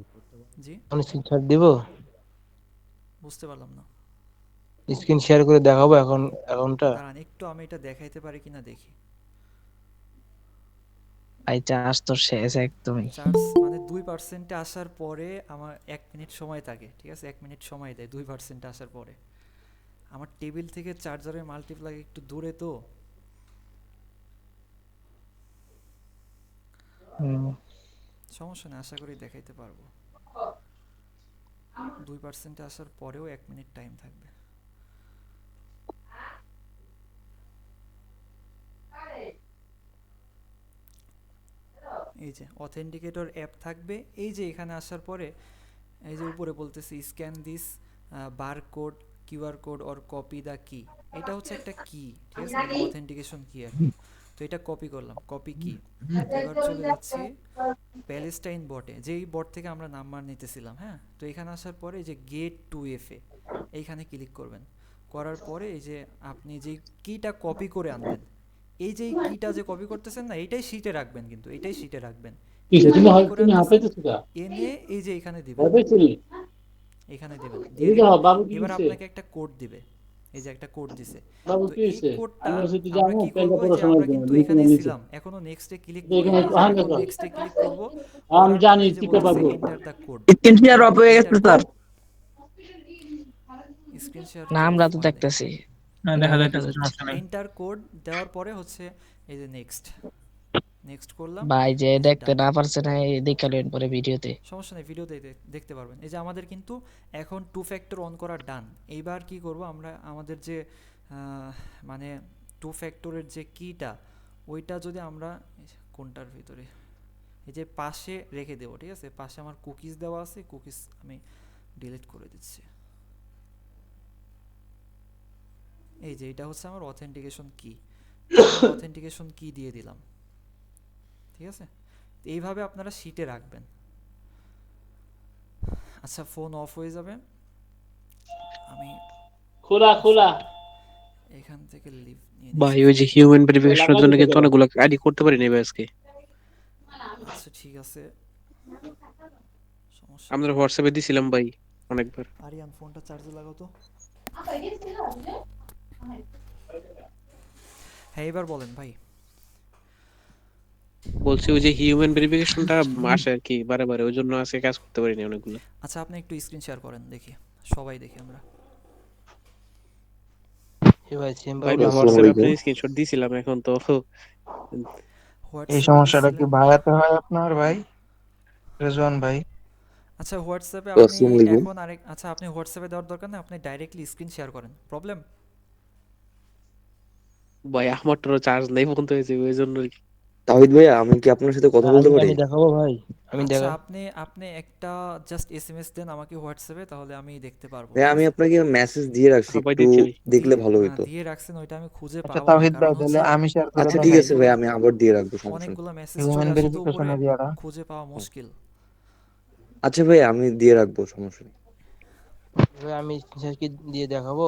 জি আমি স্ক্রিনশট দিব, বুঝতে পারলাম না। স্ক্রিন শেয়ার করে দেখাবো এখন অ্যাকাউন্টটা। দাঁড়ান একটু আমি এটা দেখাইতে পারি কিনা দেখি। ভাই চার্জ তো শেষ একদমই। চার্জ মানে 2%-এ আসার পরে আমার 1 মিনিট সময় থাকে, ঠিক আছে, 1 মিনিট সময় দেয় 2%-এ আসার পরে। আমার টেবিল থেকে চার্জারের মাল্টিপ্লাই একটু দূরে তো, সমস্যা নেই, আশা করি দেখাইতে পারবো। 2%-এ আসার পরেও 1 মিনিট টাইম থাকবে। এই যে অথেন্টিকেটর অ্যাপ থাকবে, এই যে এখানে আসার পরে এই যে উপরে বলতেছি scan this barcode, QR code or copy the কি, এটা হচ্ছে একটা কি, ঠিক আছে, মানে অথেন্টিকেশন কি আর কি। তো এটা কপি করলাম, কপি কি, এবার চলে যাচ্ছি প্যালেস্টাইন বটে, যেই বট থেকে আমরা নাম্বার নিতেছিলাম। হ্যাঁ, তো এখানে আসার পরে এই যে গেট টু এফ এ এইখানে ক্লিক করবেন। করার পরে এই যে আপনি যে কিটা কপি করে আনবেন, এই যে কিটা যে কপি করতেছেন না, এইটাই শিটে রাখবেন, কিন্তু এইটাই শিটে রাখবেন। এটা কপি করে আনতেছেন, এনে এই যে এখানে দিবেন, এখানে দিবেন, দিয়ে দিবেন। এবার আপনাকে একটা কোড দিবে, এই যে একটা কোড দিছে। তো এই কোডটা আমরা কি করব, এই যে আমরা কিন্তু এখানেই ছিলাম, এখনো নেক্সটে ক্লিক করি নাই, যে এখন নেক্সটে ক্লিক করব, করার পরে এই যে বলতেছে enter the code. Screen share of হয়ে গেছে স্যার। স্ক্রিন শেয়ার না তো আমরা অফ তো হয় নাই। দেখতেছি। না দেখা হ্যাঁ, দেখা যাইতেছে, যাচ্ছে। সমস্যা নাই। এন্টার কোড দেওয়ার পরে হচ্ছে এই যে নেক্সট, নেক্সট করলাম, ভাই যে এই যে দেখতে ডান। না পারছে না এই দেখে লইন পরে ভিডিওতে। সমস্যা নেই, ভিডিওতে দেখতে পারবেন। এই যে আমাদের কিন্তু এখন টু ফ্যাক্টর অন করা ডান। এইবার কি করব আমরা, আমাদের যে মানে টু ফ্যাক্টরের যে কিটা, ওইটা যদি আমরা কোনটার ভিতরে, এই যে পাশে রেখে দেবো, ঠিক আছে? পাশে আমার কুকিজ দেওয়া আছে, কুকিজ আমি ডিলিট করে দিচ্ছি। এই যে এটা হচ্ছে আমার অথেন্টিকেশন কি, অথেন্টিকেশন কি দিয়ে দিলাম, ঠিক আছে? এইভাবে আপনারা শিটে রাখবেন। আচ্ছা, ফোন অফ হয়ে যাবে, আমি এখান থেকে লিভ নিয়ে ভাই নিচ্ছি। ওই যে হিউম্যান ভেরিফিকেশনের জন্য কিন্তু অনেকগুলো আইডি করতে পারি না ভাই আজকে। আচ্ছা ঠিক আছে, সমস্যা আমরা নেই। হোয়াটসঅ্যাপে দিছিলাম ভাই অনেকবার। আরিয়ান ফোনটা চার্জে লাগাও তো। হ্যাঁ, এবার বলেন ভাই। বলছি ওই যে হিউম্যান ভেরিফিকেশনটা আসে আর কি বারে বারে, ওই জন্য আজকে কাজ করতে পারিনি অনেকগুলো। আচ্ছা, আপনি একটু স্ক্রিন শেয়ার করেন, দেখি, সবাই দেখি আমরা। এ ভাই সেম ভাই আমি প্রবলেম আমার। হোয়াটসঅ্যাপে আপনার স্ক্রিনশট দিছিলাম, এখন তো এই হোয়াটসঅ্যাপে সমস্যাটা কি দিছিলেন? ভাইয়াতে হয় আপনার ভাই রেজওয়ান ভাই? আচ্ছা, হোয়াটসঅ্যাপে আপনি আসসালামু আলাইকুম। এখন আরেক, আচ্ছা আপনি হোয়াটসঅ্যাপে দেওয়ার দরকার নেই, আপনি ডাইরেক্টলি স্ক্রিন শেয়ার করেন, প্রবলেম? ভাই আমার তো চার্জ নেই বন্ধ হয়েছে ওই জন্য আর কি। তাহিদ ভাইয়া, আমি কি আপনার সাথে কথা বলতে আমি পারি? আমি দেখাবো ভাই, আমি আচ্ছা, দেখা। আপনি আপনি একটা জাস্ট এসএমএস দেন আমাকে হোয়াটসঅ্যাপে, তাহলে আমি দেখতে পারবো, ভাইয়া, ঠিক আমি আছে? আপনাকে মেসেজ দিয়ে রাখছি, হ্যাঁ ভাই একটু দিচ্ছি ভাই। দেখলে ভালো না, হতো। দিয়ে রাখছেন, ওইটা আমি খুঁজে আচ্ছা পাবো না, তাওহিদ কারণ ভাই তাহলে হচ্ছে আমি শেয়ার করে আচ্ছা ঠিক দেখাই। আছে ভাই, আমি আবার দিয়ে রাখবো, সমস্যা নেই। অনেকগুলো মেসেজ হিউম্যান চলে আসে তো উপরে, ভেরিফিকেশনের ইয়াটা। খুঁজে পাওয়া মুশকিল। আচ্ছা ভাই, আমি দিয়ে রাখবো, সমস্যা নেই। ভাই আমি স্ক্রিনশট কি দিয়ে দেখাবো?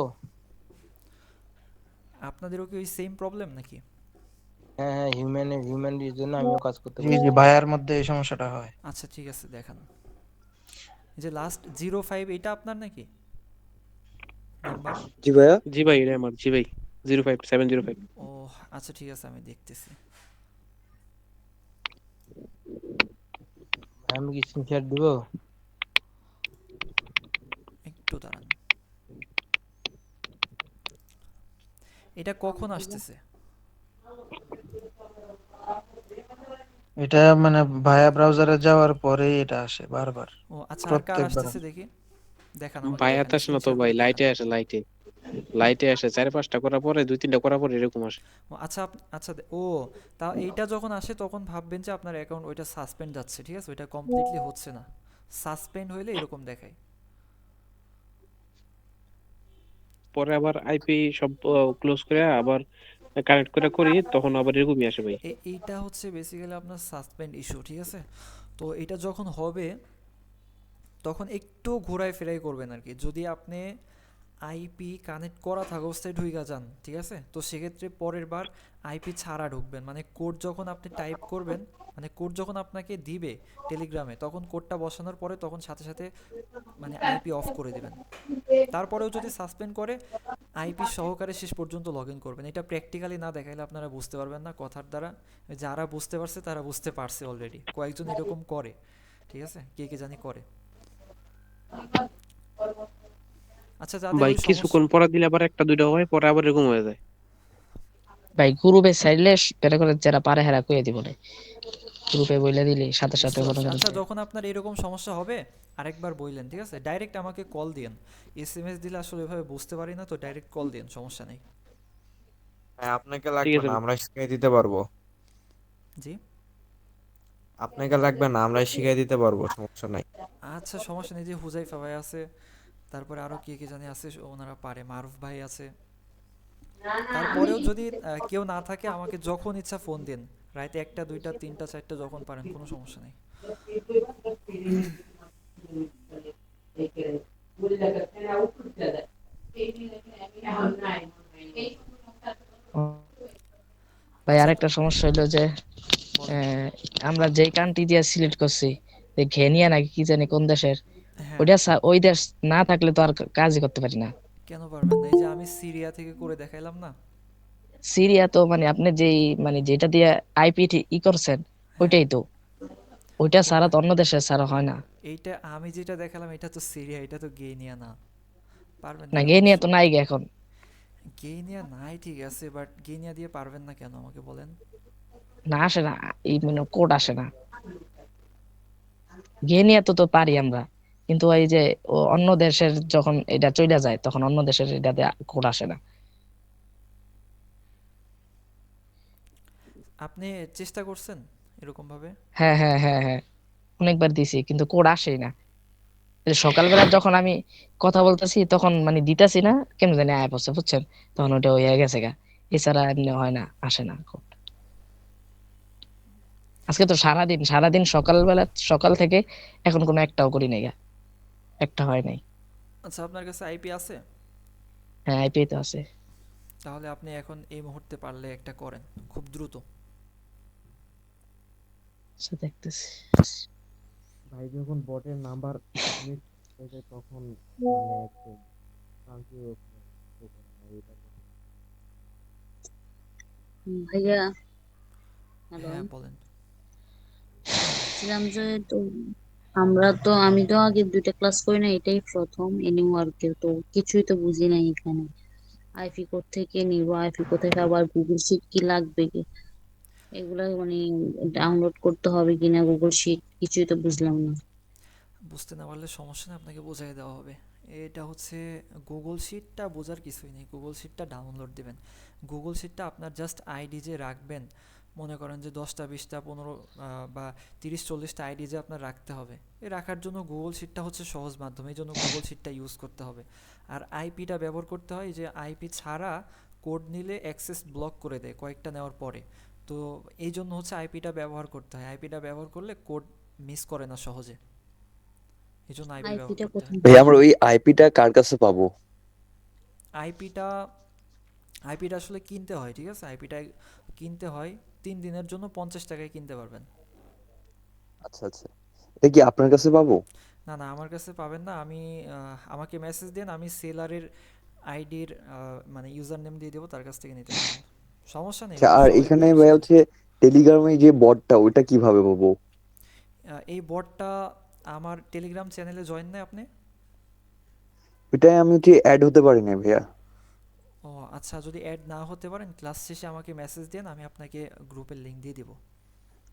আপনাদেরও কি ওই সেম প্রবলেম নাকি? হ্যাঁ হ্যাঁ, হিউম্যানের জন্য আমিও কাজ করতে জি জি, পারছি। ভাইয়ার মধ্যে এই সমস্যাটা হয়। আচ্ছা ঠিক আছে, দেখান। এই যে লাস্ট 05, এটা আপনার নাকি নাম্বার? জি ভাইয়া। জি ভাই এটা আমার, জি ভাই 05705। ও আচ্ছা ঠিক আছে, আমি দেখতেছি। ভাই আমি কি স্ক্রিনশট দিব? একটু দাঁড়ান, এটা কখন আসতেছে? এটা মানে ভাইয়া ব্রাউজারে যাওয়ার পরেই এটা আসে বারবার, ও আচ্ছা, আর কার প্রত্যেকবার। আসতেছে দেখি, দেখান আমাকে, ভাই দেখান, হাতে আসে না স্ক্রিন তো শেয়ার ভাই, করে দেখান। লাইটে আসে, লাইটে লাইটে আসে 4-5টা করার পরে 2-3টা করার পরে এরকম আসে। ও আচ্ছা, আচ্ছা ও, তা এইটা যখন আসে তখন ভাববেন যে আপনার অ্যাকাউন্ট ওইটা সাসপেন্ড যাচ্ছে, ঠিক আছে? ওইটা কমপ্লিটলি হচ্ছে না, সাসপেন্ড হইলে এরকম দেখায়। পরে আবার আইপি সব ক্লোজ করে আবার কানেক্ট করে করি, তখন আবার এরকমই আসে ভাই। এইটা হচ্ছে বেসিক্যালি আপনার সাসপেন্ড ইস্যু, ঠিক আছে? তো এটা যখন হবে তখন একটু ঘোরায় ফেরাই করবেন আর কি। যদি আপনি আইপি কানেক্ট করা থাকা অবস্থায় ঢুইকা যান, ঠিক আছে, তো সেক্ষেত্রে পরের বার আইপি ছাড়া ঢুকবেন, মানে কোড যখন আপনি টাইপ করবেন, মানে কোড যখন আপনাকে দিবে টেলিগ্রামে, তখন কোডটা বসানোর পরে তখন সাথে সাথে মানে আইপি অফ করে দিবেন। তারপরেও যদি সাসপেন্ড করে, আইপি সহকারে শেষ পর্যন্ত লগ ইন করবেন। এটা প্র্যাকটিক্যালি না দেখাইলে আপনারা বুঝতে পারবেন না কথার দ্বারা। যারা বুঝতে পারছে তারা বুঝতে পারছে অলরেডি, কয়েকজন এরকম করে, ঠিক আছে? কে কে জানি করে। আচ্ছা, যাদের ভাই ওই সমস্যা, কিছুক্ষণ পরে দিলে আবার 1-2টা হয়, পরে আবার এরকম হয়ে যায়। ভাই গ্রুপে চাইলে বের করে যারা পারে হেরা কইয়া দিব না, গ্রুপে বইলা দিলে সাথে সাথে বুঝতে মনে পারছি। করেন আচ্ছা, যে যখন আপনার এরকম সমস্যা হবে আরেকবার বললেন, ঠিক আছে? ডাইরেক্ট আমাকে কল দিন, এসএমএস দিলে আসলে এভাবে বুঝতে পারি না, তো ডাইরেক্ট কল দিন, সমস্যা নেই। হ্যাঁ, আপনাকে ঠিক লাগবে আছে না, ভাই। আমরা শিখিয়ে দিতে পারবো। জি, আপনাকে লাগবে না, আমরা শিখিয়ে দিতে পারবো, সমস্যা নাই। আচ্ছা সমস্যা নেই। যে হুজাইফা ভাই আছে, তারপরে আরো কে কে জানি আছে, ওনারা পারে, মারুফ ভাই আছে। তারপরেও যদি কেউ না থাকে আমাকে যখন ইচ্ছা ফোন দিন, রাতে 1টা 2টা 3টা 4টা যখন পারেন, কোনো সমস্যা নেই। ভাই আচ্ছা আরেকটা সমস্যা হলো যে বলেন। আমরা যেই কান্ট্রি দিয়ে সিলেক্ট করছি, যে ঘেনিয়া নাকি কি জানি কোন দেশের, হ্যাঁ, ওইটা ওই দেশ না থাকলে তো আর কাজই করতে পারি না। কেন পারবেন না? এই যে আমি সিরিয়া থেকে করে দেখাইলাম না। সিরিয়া তো মানে আপনি যেই মানে যেটা দিয়ে আইপি ই করছেন, হ্যাঁ, ওইটাই তো, ওইটা ও ছাড়া তো অন্য দেশের ছাড়া হয় না। এইটা আমি যেটা দেখালাম এটা তো সিরিয়া, এটা তো গেনিয়া না। পারবেন না দিয়ে ঘেনিয়া তো অবশ্যই। নাই গে এখন। গেনিয়া নাই ঠিক আছে, বাট গেনিয়া দিয়ে পারবেন না কেন আমাকে বলেন। না আসে না, এই মানে কোড আসে না। ঘেনিয়া তো তো পারি আমরা, কিন্তু এই যে অন্য দেশের যখন এটা চইলা যায় তখন অন্য দেশের এটাতে কোড আসে না। আপনি চেষ্টা করছেন এরকম ভাবে? হ্যাঁ হ্যাঁ হ্যাঁ হ্যাঁ, অনেকবার দিছি কিন্তু কোড আসেই না। এই যে সকালবেলা যখন আমি কথা বলতেছি তখন মানে দিতাছি না, কেন জানি আয় পড়ছে বুঝছেন, তখন ওটা হয়ে গেছে গা। এছাড়া এমনি হয় না, আসে না code। আজকে তো সারাদিন সারাদিন সকালবেলা সকাল থেকে এখন কোনো একটাও করি নাই গা, একটা হয় নাই। আচ্ছা, আপনার কাছে আইপি আছে? হ্যাঁ আইপি তো আছে। তাহলে আপনি এখন এই মুহূর্তে পারলে একটা করেন, খুব দ্রুত। আচ্ছা দেখতেছি। ভাই যখন বটের নাম্বার মিস হয়ে যায় তখন মানে একদম শান্তি ওখানে থাকে না, এটা তো। ভাইয়া, হ্যালো, হ্যাঁ বলেন। বলছিলাম যে তো আমি তো আগে 2টা ক্লাস করি না, এটাই প্রথম এনি ওয়ার্কের, তো কিছুই তো বুঝি নাই এখানে। আইপি কোড থেকে নিব, আইপি কোড থেকে আবার গুগল শিট কি লাগবে কি, এগুলা মানে ডাউনলোড করতে হবে কিনা গুগল শিট, কিছুই তো বুঝলাম না। বুঝতে না পারলে সমস্যা নেই, আপনাকে বোঝাই দেওয়া হবে। এটা হচ্ছে গুগল শিটটা, বোঝার কিছুই নেই। গুগল শিটটা ডাউনলোড দিবেন। গুগল শিটটা আপনার জাস্ট আইডি যে রাখবেন, মনে করেন যে 10টা 20টা 15 বা 30 40টা আইডি যে আপনার রাখতে হবে, এই রাখার জন্য গুগল শিটটা হচ্ছে সহজ মাধ্যম, এই জন্য গুগল শিটটা ইউজ করতে হবে। আর আইপিটা ব্যবহার করতে হয়, যে আইপি ছাড়া কোড নিলে অ্যাক্সেস ব্লক করে দেয় কয়েকটা নেওয়ার পরে। তো এই জন্য হচ্ছে আইপিটা ব্যবহার করতে হয়। আইপিটা ব্যবহার করলে কোড মিস করে না সহজে, এই জন্য আইপি ব্যবহার আইপিটা করতে হয়। কোথায় ভাই পাবো? আমরা ওই আইপিটা কার কাছে পাবো? আইপিটা আইপিটা আসলে কিনতে হয়, ঠিক আছে? আইপিটা কিনতে হয়, 3 দিনের জন্য 50 টাকায় কিনতে পারবেন। আচ্ছা আচ্ছা, এটা কি আপনার কাছে পাবো? না না, আমার কাছে পাবেন না। আমাকে মেসেজ দেন, আমি সেলারের আইডির মানে ইউজার নেম দিয়ে দেবো, তার কাছ থেকে নিতে পারবেন। সমস্যা নেই, আচ্ছা, খুব আর সহজ এখানে ভাই প্রসেস। হচ্ছে টেলিগ্রামে যে বটটা ওইটা কিভাবে পাবো? এই বটটা আমার টেলিগ্রাম চ্যানেলে জয়েন নেই আপনি? ওইটাই আমি হচ্ছে অ্যাড হতে পারি না ভাইয়া। ও আচ্ছা, যদি অ্যাড না হতে পারেন ক্লাস শেষে আমাকে মেসেজ দেন, আমি আপনাকে গ্রুপের লিংক দিয়ে দেবো,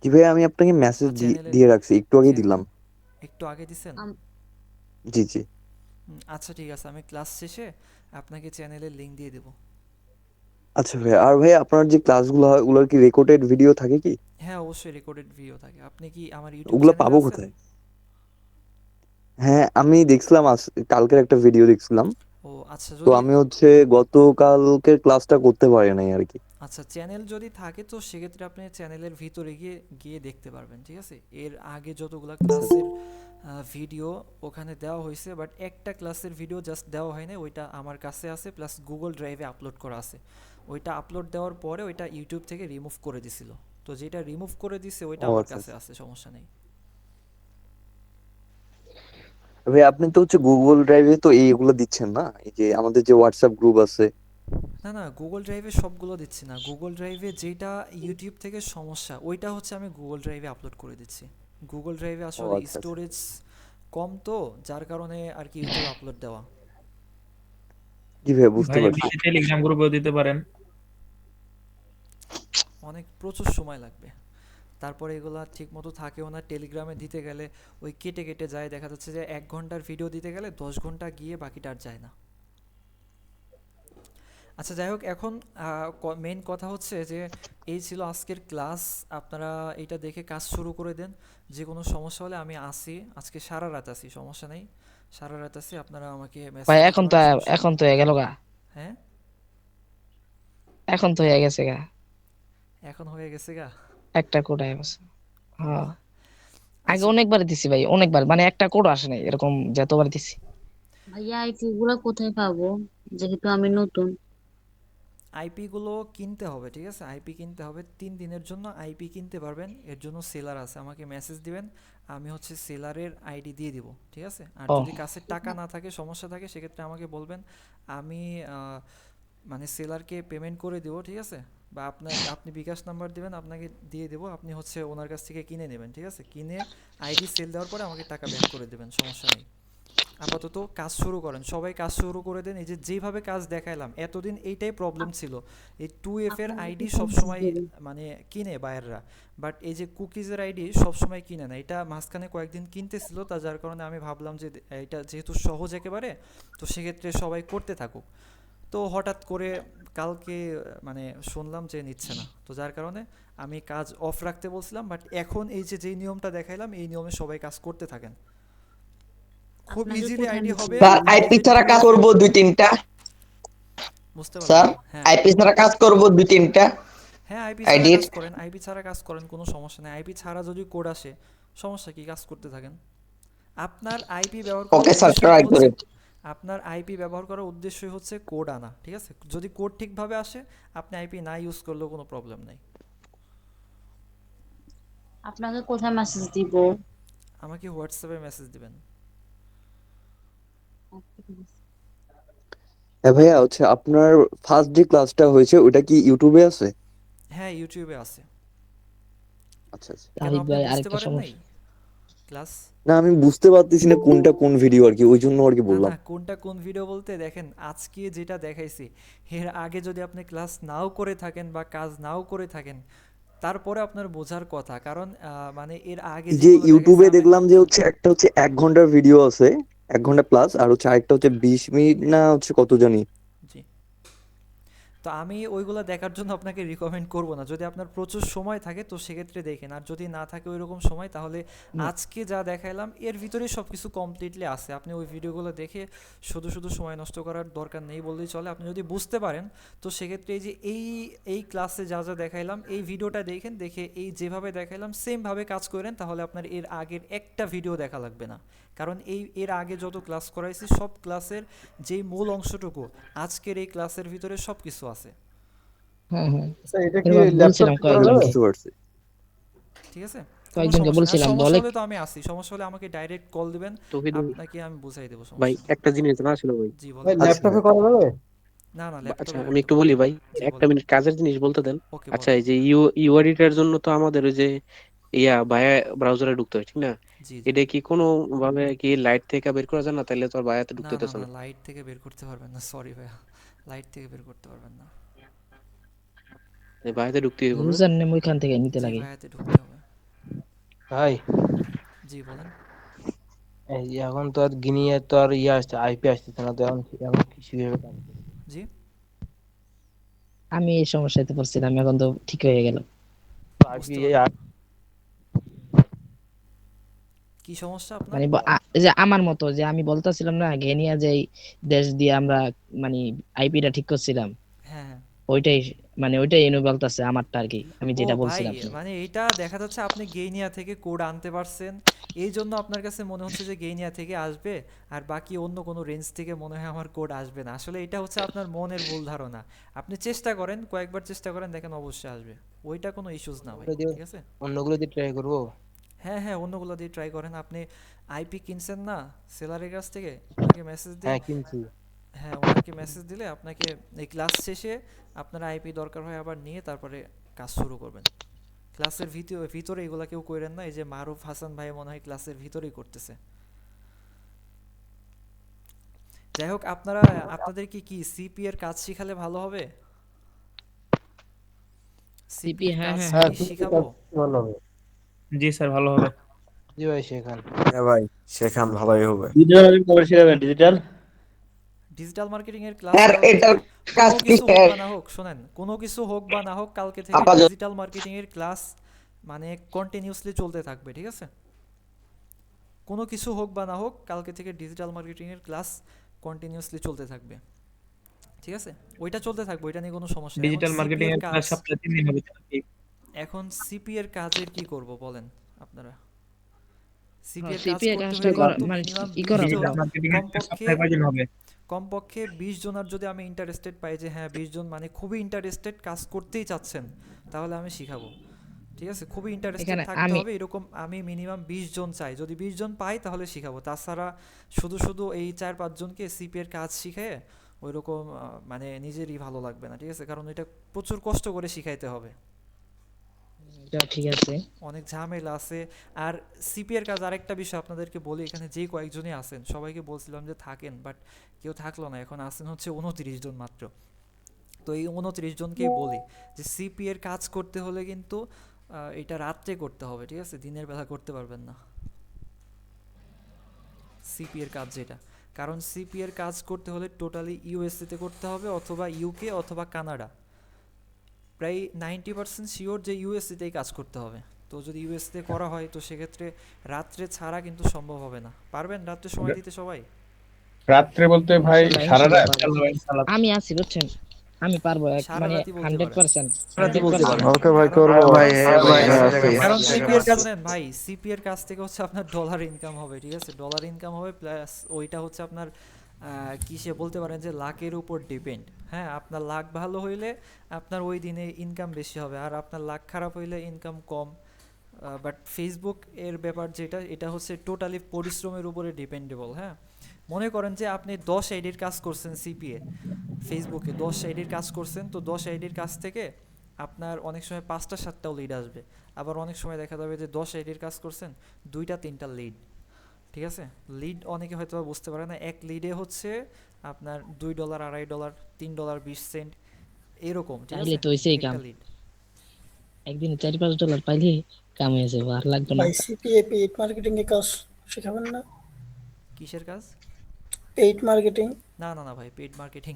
জি ভাইয়া, আমি আপনাকে বা মেসেজ চ্যানেলের দিয়ে রাখছি, একটু আগে দিলাম। একটু আগে দিছেন? আম- জি জি। আচ্ছা ঠিক আছে, আমি ক্লাস শেষে আপনাকে চ্যানেলের লিংক দিয়ে দেবো। আচ্ছা ভাইয়া, আর ভাইয়া আপনার যে ক্লাসগুলো হয় ওগুলোর কি রেকর্ডেড ভিডিও থাকে কি? হ্যাঁ অবশ্যই রেকর্ডেড ভিডিও থাকে। আপনি কি আমার ইউটিউব ওগুলো চ্যানেলে পাবো আছেন? কোথায়? হ্যাঁ আমি দেখছিলাম, কালকের একটা ভিডিও দেখছিলাম। ও আচ্ছা, তো যদি আমি হচ্ছে গতকালকের ক্লাসটা করতে পারি নাই আর কি। আচ্ছা চ্যানেল যদি থাকে তো সেক্ষেত্রে আপনি চ্যানেলের ভিতরে গিয়ে গিয়ে দেখতে পারবেন, ঠিক আছে? এর আগে যতগুলা আচ্ছা ক্লাসের ভিডিও ওখানে দেওয়া হয়েছে, বাট একটা ক্লাসের ভিডিও জাস্ট দেওয়া হয় না, ওইটা আমার কাছে আছে, প্লাস গুগল ড্রাইভে আপলোড করা আছে। ওইটা আপলোড দেওয়ার পরে ওইটা ইউটিউব থেকে রিমুভ করে দিছিল। তো যেটা রিমুভ করে দিছে ওইটা ও আমার আচ্ছা কাছে আচ্ছা। আছে, সমস্যা নেই। ভাই আপনি তো হচ্ছে গুগল ড্রাইভে তো এইগুলো দিচ্ছেন না, এই যে আমাদের যে হোয়াটসঅ্যাপ গ্রুপ আছে? না না, গুগল ড্রাইভে সবগুলো দিচ্ছি না। গুগল ড্রাইভে যেটা ইউটিউব থেকে সমস্যা ওইটা হচ্ছে আমি গুগল ড্রাইভে আপলোড করে দিচ্ছি। গুগল ড্রাইভে ও আসলে আচ্ছা আচ্ছা। স্টোরেজ কম, তো যার কারণে আর কি ইউটিউব আপলোড দেওয়া জি ভাই বুঝতে ভাই পারছি। আপনি টেলিগ্রাম গ্রুপেও দিতে পারেন। প্রচুর সময় লাগবে। তারপরে এগুলা ঠিক মতো থাকেও না। টেলিগ্রামে দিতে গেলে ওই কেটে কেটে যায়, দেখা যাচ্ছে যে 1 ঘন্টার ভিডিও দিতে গেলে 10 ঘন্টা গিয়ে বাকিটা আর যায় না। আচ্ছা যাই হোক, এখন মেইন কথা হচ্ছে যে এই ছিল আজকের ক্লাস। আপনারা এটা দেখে কাজ শুরু করে দেন। যে কোনো সমস্যা হলে আমি আসি, আজকে সারা রাত আসি, সমস্যা নেই। সারা রাত আসি, আপনারা আমাকে ভাই মেসেজ দিতে পারেন, সমস্যা নেই। এখন তো হয়ে গেল গা। হ্যাঁ এখন তো হয়ে গেছে গা, এখন হয়ে গেছে গা। একটা কোড হয়ে গেছে। হ্যাঁ আগে আচ্ছা, অনেকবার দিছি ভাই, অনেকবার, মানে একটা কোড আসে নাই এরকম, যতবার দিছি। ভাইয়া আইপি গুলা কোথায় পাবো, যেহেতু আমি নতুন? আইপি গুলো কিনতে হবে, ঠিক আছে? আইপি কিনতে হবে, 3 দিনের জন্য আইপি কিনতে পারবেন। এর জন্য সেলার আছে, আমাকে মেসেজ দিবেন, আমি হচ্ছে সেলারের আইডি দিয়ে দিব, ঠিক আছে? আর ও যদি কাছে টাকা না থাকে, সমস্যা থাকে, সেক্ষেত্রে আমাকে বলবেন, আমি মানে সেলারকে পেমেন্ট করে দেবো, ঠিক আছে? বা আপনি বিকাশ নাম্বার দিবেন, আপনাকে দিয়ে দেবো, আপনি হচ্ছে ওনার কাছ থেকে কিনে নেবেন, ঠিক আছে? কিনে আইডি সেল দেওয়ার পরে আমাকে টাকা ব্যাক করে দেবেন, সমস্যা নেই। আপাতত কাজ শুরু করেন, সবাই কাজ শুরু করে দেন। এই যে যেভাবে কাজ দেখাইলাম, এতদিন এইটাই প্রবলেম ছিল, এই 2F এর আপনাকে আইডি কিছু মেসেজ সবসময় দেবো। মানে কিনে বায়াররা, বাট এই যে কুকিজের আইডি সবসময় কিনে না। এটা মাঝখানে কয়েকদিন কিনতেছিল, তা যার কারণে আমি ভাবলাম যে এটা যেহেতু সহজ একেবারে, তো সেক্ষেত্রে সবাই করতে থাকুক। তো হঠাৎ করে কালকে মানে শুনলাম যে নিচ্ছে না, তো যার কারণে আমি কাজ অফ রাখতে বলছিলাম, বাট এখন এই যে যেই নিয়মটা দেখাইলাম, এই নিয়মে সবাই কাজ করতে থাকেন, খুব আপনাকে ইজিলি কোথায় আইডি হবে। মেসেজ স্যার দেবো? এই আইপি যে ছাড়া কাজ 2F এর, করবো 2-3টা। বুঝতে পারলাম স্যার না। হ্যাঁ, আইপি ছাড়া কাজ করবো 2-3টা হ্যাঁ, আইপি ছাড়া আইডির। কাজ করেন, আইপি ছাড়া কাজ করেন, কোনো সমস্যা নেই। আইপি ছাড়া যদি কোড আসে, সমস্যা কি, কাজ করতে থাকেন। আপনার আইপি ব্যবহার করার ওকে স্যার, উদ্দেশ্যই তো ট্রাই হচ্ছে, করে। আপনার আইপি ব্যবহার করার উদ্দেশ্যই হচ্ছে কোড আনা, ঠিক আছে? যদি কোড ঠিকভাবে আসে, আপনি আইপি না ইউজ করলেও কোনো প্রবলেম নেই। আপনাকে কোথায় মেসেজ দিব? আমাকে হোয়াটসঅ্যাপে মেসেজ দিবেন। আচ্ছা, ঠিক আছে। হ্যাঁ ভাইয়া, হচ্ছে আপনার ফার্স্ট যে ক্লাসটা হয়েছে ওটা কি ইউটিউবে আছে? হ্যাঁ, ইউটিউবে আছে। আচ্ছা আচ্ছা। কেন, আরিফ আপনি ভাই বুঝতে আরেকটা পারেন নাই সমস্যা, ক্লাস? না আমি বুঝতে পারতেছি না কোনটা কোন ভিডিও আর কি, ওই জন্য আর কি না বললাম। না, কোনটা কোন ভিডিও বলতে, দেখেন আজকে যেটা দেখাইছি, এর আগে যদি আপনি ক্লাস নাও করে থাকেন বা কাজ নাও করে থাকেন, তারপরে আপনার বোঝার কথা, কারণ মানে এর আগে এই যে যেগুলো দেখাইছে ইউটিউবে আমি, দেখলাম যে হচ্ছে একটা হচ্ছে 1 ঘন্টার ভিডিও আছে, 1 ঘন্টা প্লাস, আর হচ্ছে আরেকটা হচ্ছে 20 মিনিট না হচ্ছে কত জানি। জি, তো আমি ওইগুলো দেখার জন্য আপনাকে রিকমেন্ড করব না। যদি আপনার প্রচুর সময় থাকে তো সেক্ষেত্রে দেখেন, আর যদি না থাকে ওইরকম সময়, তাহলে আজকে যা দেখাইলাম এর ভিতরেই সব কিছু কমপ্লিটলি আছে। আপনি ওই ভিডিওগুলো দেখে শুধু শুধু সময় নষ্ট করার দরকার নেই বললেই চলে। আপনি যদি বুঝতে পারেন, তো সেক্ষেত্রে এই যে এই ক্লাসে যা যা দেখাইলাম, এই ভিডিওটা দেখেন, দেখে এই যেভাবে দেখাইলাম সেমভাবে কাজ করেন, তাহলে আপনার এর আগের একটা ভিডিও দেখা লাগবে না। কারণ এর আগে যত ক্লাস করাইছি, সব ক্লাসের যেই মূল অংশটুকু আজকের এই ক্লাসের ভিতরে সব কিছু আছে, হ্যাঁ হ্যাঁ, আচ্ছা, এটা কি এরকম ল্যাপটপ বলছিলাম থেকে করা যাবে? কয়েকজনকে, বুঝতে পারছি। ঠিক আছে? কোনো কয়েকজনকে সমস্যা নেই। আর বলছিলাম সমস্যা বলে হলে তো আমি আছি, সমস্যা হলে আমাকে ডাইরেক্ট কল দিবেন, তৌহিদ আপনাকে আমি বুঝাই দেবো, ভাই, সমস্যা নেই। একটা জিনিস জানা ছিল ভাই। জি ভাই বলেন। আচ্ছা ল্যাপটপে করা যাবে? না না, আচ্ছা, ল্যাপটপে আমি করতে একটু পারবো বলি না। ভাই, জি একটা বলেন। মিনিট কাজের জিনিস বলতে দেন। ওকে, আচ্ছা, বলেন। এই যে ইউআইডিটার জন্য তো আমাদের ওই যে বায়া ব্রাউজারে ঢুকতে হয়, ঠিক না? জি জি। এটা কি কোনো ভাবে কি লাইট থেকে বের করা যায় না? তাহলে তো আর বায়াতে না ঢুকতে না হতেছে না, না। লাইট থেকে বের করতে পারবেন না, সরি ভাইয়া, লাইট থেকে বের করতে পারবেন না। বায়াতে ঢুকতে হইব না? ইউজার নেম ওইখান থেকে নিতে জি, লাগে। ভাইয়াতে ঢুকতে হবে। ভাই জি বলেন। এই যে এখন তো আর গিনিয়ে তো আর ইয়ে আসছে, আইপি আসতেছে না, তো এখন এখন কিভাবে কাজ করবো? জি, আমি এই সমস্যাতে পড়ছিলাম, এখন তো ঠিক হয়ে গেল। আইপি বুঝতে এই পারলাম। কি সমস্যা আপনার? মানে এই যে আমার মতো, যে আমি বলতেছিলাম না ঘেনিয়া যে এই দেশ দিয়ে আমরা মানে আইপিটা ঠিক করছিলাম, হ্যাঁ হ্যাঁ। ওইটাই, মানে ওইটাই এনে বলতেছে আমারটা আর কি, আমি ও যেটা ভাই, বলছিলাম। মানে এটা দেখা যাচ্ছে আপনি গেইনিয়া থেকে কোড আনতে পারছেন, এই জন্য আপনার কাছে মনে হচ্ছে যে গেইনিয়া থেকে আসবে, আর বাকি অন্য কোনো রেঞ্জ থেকে মনে হয় আমার কোড আসবে না। আসলে এটা হচ্ছে আপনার মনের ভুল ধারণা। আপনি চেষ্টা করেন, কয়েকবার চেষ্টা করেন, দেখেন অবশ্যই আসবে। ওইটা কোনো ইস্যুস না ভাই, ওটা দিয়ে ঠিক আছে? অন্যগুলো দিয়ে ট্রাই করবো। হ্যাঁ হ্যাঁ, অন্যগুলো দিয়ে ট্রাই করেন। আপনি আইপি কিনছেন না সেলারের কাছ থেকে, ওনাকে মেসেজ দিন। হ্যাঁ কিনছি। হ্যাঁ, ওনাকে মেসেজ দিলে আপনাকে এই ক্লাস শেষে আপনার আইপি দরকার হয় আবার নিয়ে তারপরে কাজ শুরু করবেন। ক্লাসের ভিতরে এগুলা কেউ করেন না। এই যে মারুফ হাসান ভাই মনে হয় ক্লাসের ভিতরেই করতেছে। যাই হোক, আপনাদের কি সিপি এর কাজ শিখালে ভালো হবে? সিপি সিপি, এর হ্যাঁ কাজ হ্যাঁ হ্যাঁ কি কিনছি, শিখাবো? ভালো হবে। জি স্যার, ভালো হবে। জি ভাই শেখান। হ্যাঁ ভাই, শেখান ভালোই হবে। ডিজিটাল কবে শিখাবেন? ডিজিটাল ডিজিটাল মার্কেটিং এর ক্লাস স্যার কালকে এটার থেকে, কাজ কোনো কি কিছু হোক স্যার? বা না হোক, শোনেন, কোনো কিছু হোক বা না হোক, কালকে থেকে আপাতত ডিজিটাল মার্কেটিং এর ক্লাস মানে কন্টিনিউয়াসলি চলতে থাকবে, ঠিক আছে? কোনো কিছু হোক বা না হোক, কালকে থেকে ডিজিটাল মার্কেটিং এর ক্লাস কন্টিনিউয়াসলি চলতে থাকবে। ঠিক আছে, ওইটা চলতে থাকবে, ওইটা নিয়ে কোনো সমস্যা নেই। এখন ডিজিটাল সিপি মার্কেটিং এর এর কাজ, ক্লাস সপ্তাহে 3 দিন হবে নাকি? এখন সিপি এর কাজের কি করব বলেন আপনারা? সিপি হ্যাঁ, এর কাজ সিপি এর করতে কাজটা হলে করা কিন্তু মানে মিনিমাম ই 20 করা জন, ডিজিটাল লাগবে। মার্কেটিং এর ক্লাস কমপক্ষে সপ্তাহে কয়দিন হবে? কমপক্ষে 20 জনের যদি আমি ইন্টারেস্টেড পাই যে হ্যাঁ 20 জন মানে খুবই ইন্টারেস্টেড, কাজ করতেই চাচ্ছেন, তাহলে আমি শিখাবো। ঠিক আছে, খুবই ইন্টারেস্টেড এখানে থাকতে আমি হবে, এরকম আমি মিনিমাম 20 জন চাই। যদি 20 জন পাই তাহলে শিখাবো, তাছাড়া শুধু শুধু এই 4-5 জনকে সিপি এর কাজ শিখিয়ে ওইরকম মানে নিজেরই ভালো লাগবে না। ঠিক আছে, কারণ এটা প্রচুর কষ্ট করে শিখাইতে হবে, এটা ঠিক আছে। অনেক ঝামেলা আছে। আর সিপি এর কাজ আরেকটা বিষয় আপনাদেরকে বলি, এখানে যে কয়েকজনই আছেন সবাইকে বলছিলাম যে থাকেন, বাট কেউ থাকলো না, এখন আছেন হচ্ছে 29 জন মাত্র। তো এই 29 জনকেই বলি যে সিপি এর কাজ করতে হলে কিন্তু এটা রাত্রে করতে হবে, ঠিক আছে, দিনের বেলা করতে পারবেন না সিপি এর কাজ যেটা। কারণ সিপি এর কাজ করতে হলে টোটালি ইউএসএ তে করতে হবে, অথবা ইউকে অথবা কানাডা। প্রায় 90% শিওর যে ইউএসএ তেই কাজ করতে হবে। তো যদি ইউএসএ তে করা হয় তো সেক্ষেত্রে রাত্রে ছাড়া কিন্তু সম্ভব হবে না। পারবেন রাত্রে সময় দিতে সবাই? রাত্রে বলতে ভাই ইনশাল্লাহ সারা ইনশাল্লাহ রাত? পারবো। আমি আছি বুঝছেন, আমি পারবো সারা মানে রাতই বলতে পারেন। 100%। রাতে বলতে পারেন। ওকে ভাই কারণ করবো। ভাই হ্যাঁ ভাই CP হ্যাঁ আছি। ভাই কারণ আছি, সিপি এর আছি। কাজ শুনেন ভাই, সিপি এর কাজ থেকে হচ্ছে আপনার ডলার ইনকাম হবে, ঠিক আছে, ডলার ইনকাম হবে, প্লাস ওইটা হচ্ছে আপনার কিসে বলতে পারেন যে লাকের উপর ডিপেন্ড। হ্যাঁ, আপনার লাক ভালো হইলে আপনার ওই দিনে ইনকাম বেশি হবে, আর আপনার লাক খারাপ হইলে ইনকাম কম। বাট ফেসবুক এর ব্যাপার যেটা, এটা হচ্ছে টোটালি পরিশ্রমের উপরে ডিপেন্ডেবল। হ্যাঁ, মনে করেন যে আপনি 10 আইডির কাজ করছেন সিপিএ, ফেসবুকে 10 আইডির কাজ করছেন, তো 10 আইডির কাজ থেকে আপনার অনেক সময় 5টা-7টাও লিড আসবে, আবার অনেক সময় দেখা যাবে যে 10 আইডির কাজ করছেন 2টা-3টা লিড। ঠিক আছে, লিড অনেকে হয়তো বুঝতে পারে না, এক লিডে হচ্ছে আপনার $2, $2.5, $3.20 এরকম। ঠিক তাইলে আছে, তো হইছেই একটা কাম, লিড। একদিনে $4-5 পাইলে কাম হয়ে যাবে, আর লাগবে না। ভাই সিপিএ পেইড মার্কেটিং এর কাজ শেখাবেন না? কিসের কাজ? Paid marketing. না না না ভাই, পেইড মার্কেটিং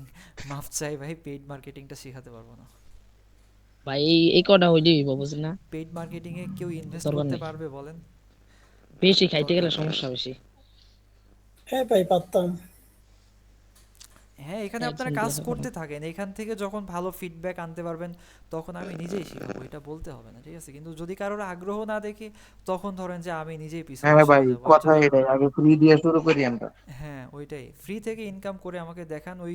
মাফ চাই ভাই, পেইড মার্কেটিংটা শেখাতে পারবো না। ভাই এই কটা হইলেই হইব, বুঝছেন না? পেইড মার্কেটিং এ কেউ ইনভেস্ট দরকার করতে নেই, পারবে বলেন? বেশি খাইতে দরকার গেলে নেই। সমস্যা বেশি। হ্যাঁ ভাই পারতাম। হ্যাঁ, এখানে আপনারা কাজ করতে থাকেন, এখান থেকে যখন ভালো ফিডব্যাক আনতে পারবেন তখন আমি নিজেই শিখাবো, এটা বলতে হবে না। ঠিক আছে, কিন্তু যদি কারোর আগ্রহ না দেখি তখন ধরেন যে আমি নিজেই পিছনে হ্যাঁ ভাই সরে যাবো। কথা এটাই, আগে ফ্রি দিয়ে শুরু করি আমরা। হ্যাঁ ওইটাই, ফ্রি থেকে ইনকাম করে আমাকে দেখান, ওই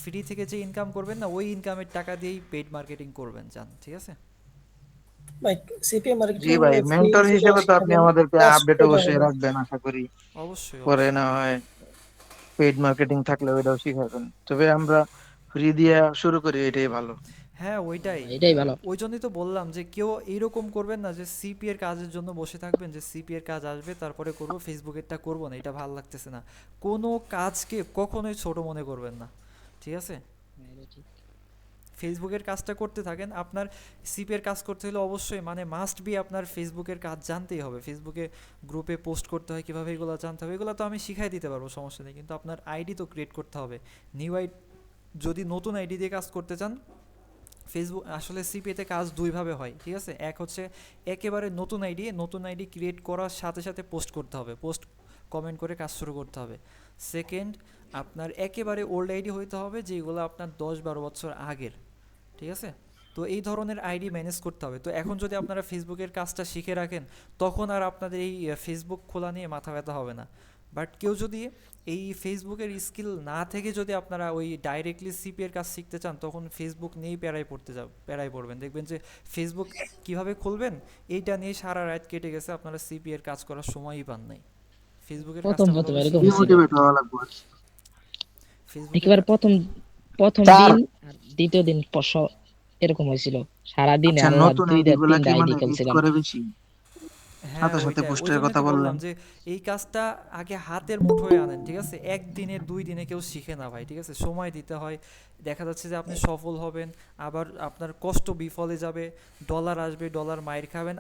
ফ্রি থেকে যে ইনকাম করবেন না, ওই ইনকামের টাকা দিয়েই পেইড মার্কেটিং করবেন যান। ঠিক আছে ভাই সিপিএ জি মার্কেটিং ভাই, এ ফ্রি মেন্টর হিসেবে হিসেবে তো আপনি শেখাবেন, আমাদেরকে কাজ আপডেট কয়টা অবশ্যই হবে? রাখবেন আশা করি। অবশ্যই পরে অবশ্যই। না হয় পেইড মার্কেটিং থাকলে ওইটাও শিখাবেন, তবে আমরা ফ্রি দিয়ে শুরু করি, এটাই ভালো। হ্যাঁ ওইটাই, এটাই ভালো। ওই জন্যই তো বললাম যে কেউ এইরকম করবেন না যে সিপি এর কাজের জন্য বসে থাকবেন, যে সিপি এর কাজ আসবে তারপরে করব, ফেসবুকেরটা করব না, এটা ভালো লাগতেছে না। কোনো কাজকে কখনোই ছোট মনে করবেন না। ঠিক আছে, ফেসবুকের কাজটা করতে থাকেন। আপনার সিপি এর কাজ করতে হলে অবশ্যই মানে মাস্ট বি আপনার ফেসবুকের কাজ জানতেই হবে, ফেসবুকে গ্রুপে পোস্ট করতে হয় কীভাবে, এগুলো জানতে হবে। এগুলো তো আমি শিখাই দিতে পারবো, সমস্যা নেই, কিন্তু আপনার আইডি তো ক্রিয়েট করতে হবে, নিউ আইডি। যদি নতুন আইডি দিয়ে কাজ করতে চান, ফেসবুক আসলে সিপিএতে কাজ দুইভাবে হয়। ঠিক আছে, এক হচ্ছে একেবারে নতুন আইডি ক্রিয়েট করার সাথে সাথে পোস্ট করতে হবে, পোস্ট কমেন্ট করে কাজ শুরু করতে হবে। সেকেন্ড, আপনার একেবারে ওল্ড আইডি হইতে হবে, যেগুলো আপনার 10-12 বছর আগের। ঠিক আছে, তো এই ধরনের আইডি ম্যানেজ করতে হবে। তো এখন যদি আপনারা ফেসবুকের কাজটা শিখে রাখেন তখন আর আপনাদের এই ফেসবুক খোলা নিয়ে মাথা ব্যথা হবে না। বাট কেউ যদি এই ফেসবুকের স্কিল না থেকে যদি আপনারা ওই ডাইরেক্টলি সিপি এর কাজ শিখতে চান, তখন ফেসবুক নিয়েই প্যারায় পড়বেন, দেখবেন যে ফেসবুক কিভাবে খুলবেন এইটা নিয়ে সারা রাত কেটে গেছে, আপনারা সিপি এর কাজ করার সময়ই পান নাই। ফেসবুকের প্রথম কাজটা প্রথম ভালোভাবে এরকম শিখে ছিল, ডিমোটিভেট হওয়া লাগবে। একেবারে প্রথম প্রথম স্যার দিন আর দ্বিতীয় দিন এরকম হয়েছিল, সারাদিন আচ্ছা, আরো রাত নতুন আইডি গুলা কি 2টা 3টা আইডি মানে হিট খেলছিলাম। করে বেশি? হ্যাঁ সাথে সাথে ওইটাই, ওই পোস্টের জন্যই কথা তো বললাম বললেন। যে এই কাজটা আগে হাতের মুঠোয় আনেন। ঠিক আছে, একদিনে 2 দিনে কেউ শিখে না ভাই। ঠিক আছে, সময় দিতে হয়, দেখা যাচ্ছে যে আপনি সফল হবেন, আবার আপনার কষ্ট বিফলে যাবে, ডলার আসবে, ডলার মাইর খাবেন।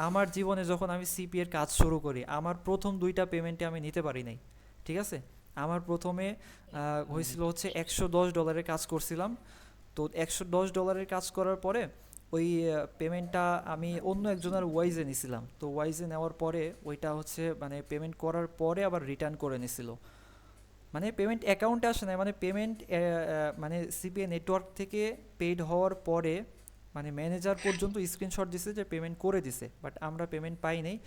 আমার জীবনে যখন আমি সিপি এর কাজ শুরু করি, আমার প্রথম 2টা পেমেন্টে আমি নিতে পারি নাই। ঠিক আছে, আমার প্রথমে হয়েছিল হচ্ছে $110 কাজ করছিলাম, তো $110 কাজ করার পরে ওই পেমেন্টটা আমি অন্য একজনের ওয়াইজে নিছিলাম, তো ওয়াইজে নেওয়ার পরে ওইটা হচ্ছে মানে পেমেন্ট করার পরে আবার রিটার্ন করে নিছিল। মানে পেমেন্ট অ্যাকাউন্টে আসে না, মানে পেমেন্ট মানে সিপিএ নেটওয়ার্ক থেকে পেইড হওয়ার পরে মানে ম্যানেজার পর্যন্ত স্ক্রিনশট দিছে যে পেমেন্ট করে দিছে, বাট আমরা পেমেন্ট পাই নাই।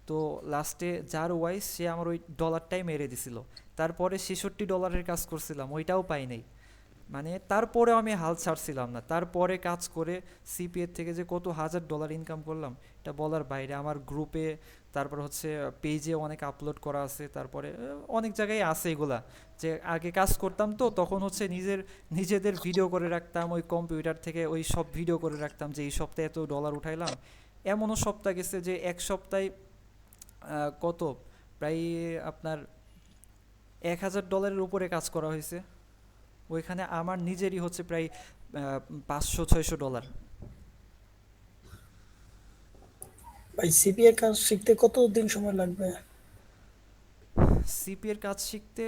তো লাস্টে যার ওয়াইজ সে আমার ওই ডলারটাই মেরে দিছিল। তারপরে $66 কাজ করছিলাম, ওইটাও পাই নাই। মানে তারপরেও আমি হাল ছাড়ছিলাম না। তারপরে কাজ করে সিপিএর থেকে যে কত $1000 ইনকাম করলাম এটা বলার বাইরে। আমার গ্রুপে, তারপর হচ্ছে পেজে অনেক আপলোড করা আছে, তারপরে অনেক জায়গায় আছে এগুলা। যে আগে কাজ করতাম তো তখন হচ্ছে নিজেদের ভিডিও করে রাখতাম, ওই কম্পিউটার থেকে ওই সব ভিডিও করে রাখতাম যে এই সপ্তাহে এত ডলার উঠাইলাম। এমনও সপ্তাহ গেছে যে এক সপ্তাহে কত প্রায় আপনার $1000 উপরে কাজ করা হয়েছে। ওইখানে আমার নিজেরই হচ্ছে প্রায় $500-600। ভাই সিপিএ কাজ শিখতে কতদিন সময় লাগবে? সিপিএর কাজ শিখতে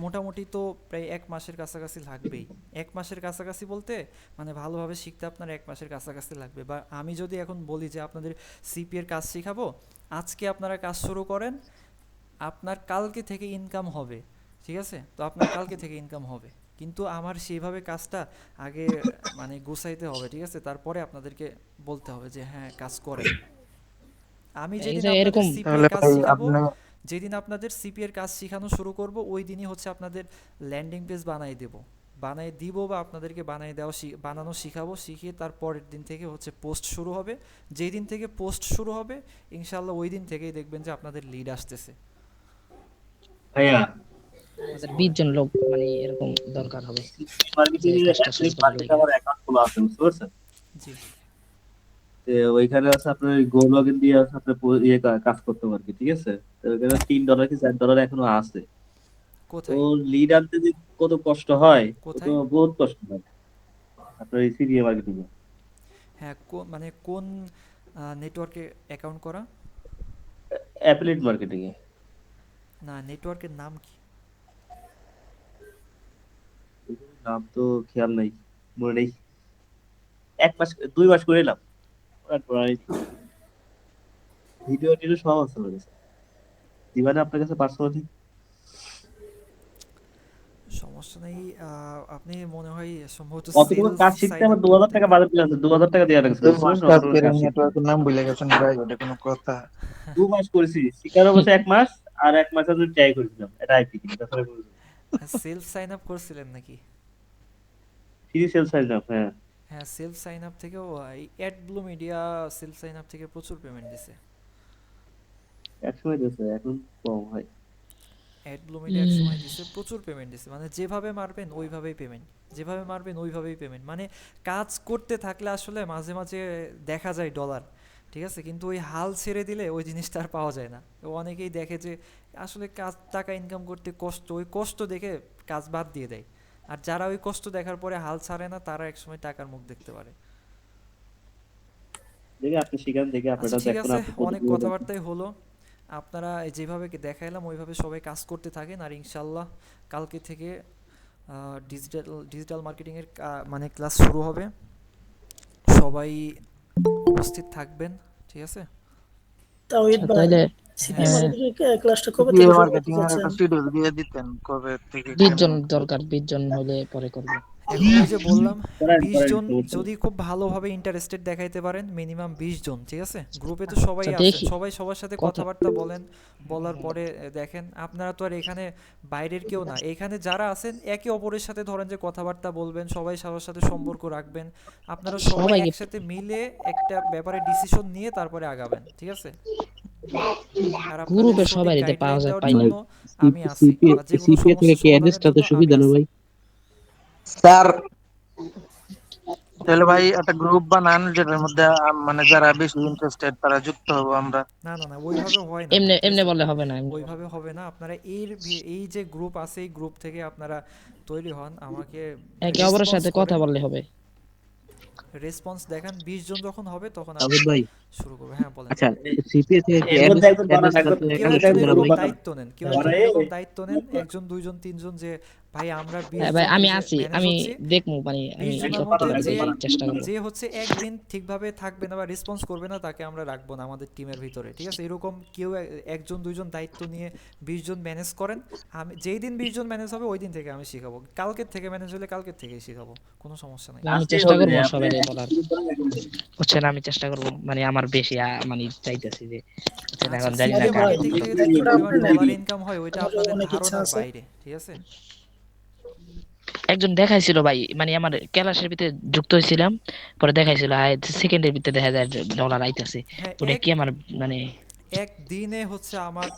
মোটামুটি তো প্রায় 1 মাসের কাছাকাছি লাগবেই। 1 মাসের কাছাকাছি বলতে মানে ভালোভাবে শিখতে আপনার 1 মাসের কাছাকাছি লাগবে। বা আমি যদি এখন বলি যে আপনাদের সিপিএর কাজ শিখাবো, আজকে আপনারা কাজ শুরু করেন, আপনার কালকে থেকে ইনকাম হবে, ঠিক আছে? তো আপনার কালকে থেকে ইনকাম হবে, কিন্তু আমার সেইভাবে কাজটা আগে মানে গুছাইতে হবে, ঠিক আছে? তারপরে আপনাদেরকে বলতে হবে যে হ্যাঁ কাজ করেন। আমি যেদিন আপনাদের এরকম সিপিএর কাজ ভাই শিখাবো, আপনি যেদিন আপনাদের সিপিএর কাজ শেখানো শুরু করব, ওই দিনই হচ্ছে আপনাদের ল্যান্ডিং পেজ বানাই দিব বা আপনাদেরকে বানানো শিখাবো। শিখিয়ে তার পরের দিন থেকে হচ্ছে পোস্ট শুরু হবে। যেই দিন থেকে পোস্ট শুরু হবে ইনশাআল্লাহ ওই দিন থেকেই দেখবেন যে আপনাদের লিড আসতেছে। ভাইয়া আমাদের 20 জন লোক মানে এরকম দরকার হবে যে মার্কেটিং এই এর কাজটা শুরু অ্যাফিলিয়েট করার মার্কেটে লাগে। আমার অ্যাকাউন্ট খোলা আছে, বুঝতে পারছেন? জি। তো ওইখানে আছে আপনার গো লগইন দিয়ে আছে আপনার কাজ করতে পারবে, ঠিক আছে? তো ওখানে $3 কি $4 এখনো আছে। তো কোথায় লিড আনতে যে কত কষ্ট হয়, তো কোথায় বহুত কষ্ট হয় আপনার এই সিডিএ মার্কেটিং এ। হ্যাঁ, মানে কোন নেটওয়ার্কে অ্যাকাউন্ট করা? অ্যাফিলিয়েট মার্কেটিং এ না, নেটওয়ার্কের নাম কি? নাম তো খেয়াল নাই, মনে নেই। 2 মাস করে এলাম, ভিডিও টিডিও সব আছে আমার কাছে। দিবানে আপনার কাছে পার্সোনালি সমস্যা নেই। আপনি মনে হয় সম্ভবত অতটুকু সেলস কাজ শিখতে সাইন আমার আপ 2000 করতেন। টাকা বাজেট আছে, 2000 টাকা দেওয়া লাগছে, 2 বুঝতে মাস পারছেন? কাজ অতটুকু করে কাজ শিখতে নেটওয়ার্কের নাম ভুলে গেছেন ভাই, ওটা কোনো কথা? 2 মাস করেছি, শিকার অবশ্য 1 মাস, আর 1 মাস আমি ট্রাই করেছিলাম এটা আইপি কিনে, তারপরে সেলফ সাইন আপ করছিলেন নাকি? Free sell size up. হ্যাঁ হ্যাঁ, সেলফ সাইন আপ থেকেও এই অ্যাডব্লু মিডিয়া সেলফ সাইন আপ থেকে প্রচুর পেমেন্ট দিছে। একসময় দিয়েছে, এখন কম হয়। অ্যাডব্লু মিডিয়া এক সময় দিছে, প্রচুর পেমেন্ট দিছে। মানে যেভাবে মারবেন ওইভাবেই পেমেন্ট, যেভাবে মারবেন ওইভাবেই পেমেন্ট। মানে কাজ করতে থাকলে আসলে মাঝে মাঝে দেখা যায় ডলার, ঠিক আছে? কিন্তু ওই হাল ছেড়ে দিলে ওই জিনিসটা আর পাওয়া যায় না। তো অনেকেই দেখে যে আসলে কাজ টাকা ইনকাম করতে কষ্ট, ওই কষ্ট দেখে কাজ বাদ দিয়ে দেয়। আর যারা ওই কষ্ট দেখার পরে হাল ছাড়ে না তারা একসময় টাকার মুখ দেখতে পারে। দেখে আপনি শিখান, দেখে আচ্ছা আপনারা ঠিক দেখুন আছে, আপনি অনেক কতটুকু দেখেন। কথাবার্তাই হলো। আপনারা যেভাবে দেখাইলাম ওইভাবে সবাই কাজ করতে থাকেন, আর ইনশাল্লাহ কালকে থেকে ডিজিটাল মার্কেটিংয়ের মানে ক্লাস শুরু হবে। সবাই উপস্থিত থাকবেন, ঠিক আছে? তাওহিদ ভাই, তাইলে সিপিএ মার্কেটিং ক্লাসটা কবে সিপিএ থেকে শুরু করতে মার্কেটিং এর একটা যাচ্ছেন? শিডিউল দিয়ে দিতেন কবে থেকে 20 জন কেমন কি? দরকার, 20 জন হলে পরে করব। এখন ওই যে বললাম করেন 20 করেন, জন সমস্যা নেই। যদি খুব ভালোভাবে ইন্টারেস্টেড দেখাইতে পারেন, মিনিমাম 20 জন, ঠিক আছে? গ্রুপে তো সবাই আচ্ছা আছেন, দেখি সবাই সবার সাথে কত। কথাবার্তা বলেন। বলার পরে দেখেন আপনারা তো আর এখানে বাইরের কেউ না, এখানে যারা আছেন একে অপরের সাথে ধরেন যে কথাবার্তা বলবেন, সবাই সবার সাথে সম্পর্ক রাখবেন। আপনারা সবাই সবাইকে একসাথে মিলে একটা ব্যাপারে ডিসিশন নিয়ে তারপরে আগাবেন, ঠিক আছে? আর আপনাদের গ্রুপে সঠিক সবাই দিতে পাওয়া গাইডলাইন যায় দেওয়ার পাই না। জন্য আমি আছি, বা যে কোনো সমস্যা সমাধানের জন্য আমি আছি। স্যার তাহলে ভাই একটা গ্রুপ বানান যেটার মধ্যে মানে যারা বেশি ইন্টারেস্টেড তারা যুক্ত হবো আমরা। না না না, ওইভাবে হয় না, এমনি ঠিক এমনি আছে? বললে হবে না, এমনি বললে। ওইভাবে হবে না। আপনারা এই যে গ্রুপ আছে এই গ্রুপ থেকে আপনারা তৈরি হন, আমাকে একে অপরের রেসপন্স সাথে কথা করেন। বললে হবে। রেসপন্স দেখান, 20 জন যখন হবে তখন আবুদ আমরা ভাই শুরু করবো। হ্যাঁ বলেন। আচ্ছা সিপিএ থেকে কি এর মধ্যে একজন বানান, অ্যাড্রেস একজন কেউ কালেক্ট একজন করা এরকম ভাই? দায়িত্ব নেন, কেউ একজন এরকম দায়িত্ব নেন, 1 জন 2 জন 3 জন, যে ভাই আমরা 20 হ্যাঁ ভাই জন আমি এই যে আছি, ম্যানেজ আমি হচ্ছে, দেখবো মানে 20 আমি জনের সব মধ্যে করবো, যে চেষ্টা করবো। যে হচ্ছে একদিন ঠিকভাবে থাকবে না বা রেসপন্স করবে না তাকে আমরা রাখবো না আমাদের টিমের ভিতরে, ঠিক আছে? এরকম কেউ 1 জন 2 জন দায়িত্ব নিয়ে 20 জন ম্যানেজ করেন। আমি যেই দিন 20 জন ম্যানেজ হবে ওই দিন থেকে আমি শিখাবো, কালকের থেকে ম্যানেজ হলে কালকের থেকেই শিখাবো, কোনো সমস্যা নাই। আমি চেষ্টা করবো সবাই বলার, বুঝছেন? আমি চেষ্টা করবো, মানে আমার বেশি মানে চাইতেছি যে বুঝছেন, আচ্ছা, এখন জানি না সিপিএ কার মার্কেটিং থেকে যে কি পরিমাণ ডলার ইনকাম হয় ওইটা আমারও আপনাদের অনেক ইচ্ছা ধারণার আছে। বাইরে, ঠিক আছে? একজন দেখাইছিল ভাই, মানে আমার ক্লাসের ভিতরে যুক্ত হয়েছিলাম, পরে দেখাইছিল সেকেন্ডের ভিতরে দেখা যায় ডলার আইতাছে। হ্যাঁ, ওটা কি আমার মানে এক দিনে হচ্ছে আমার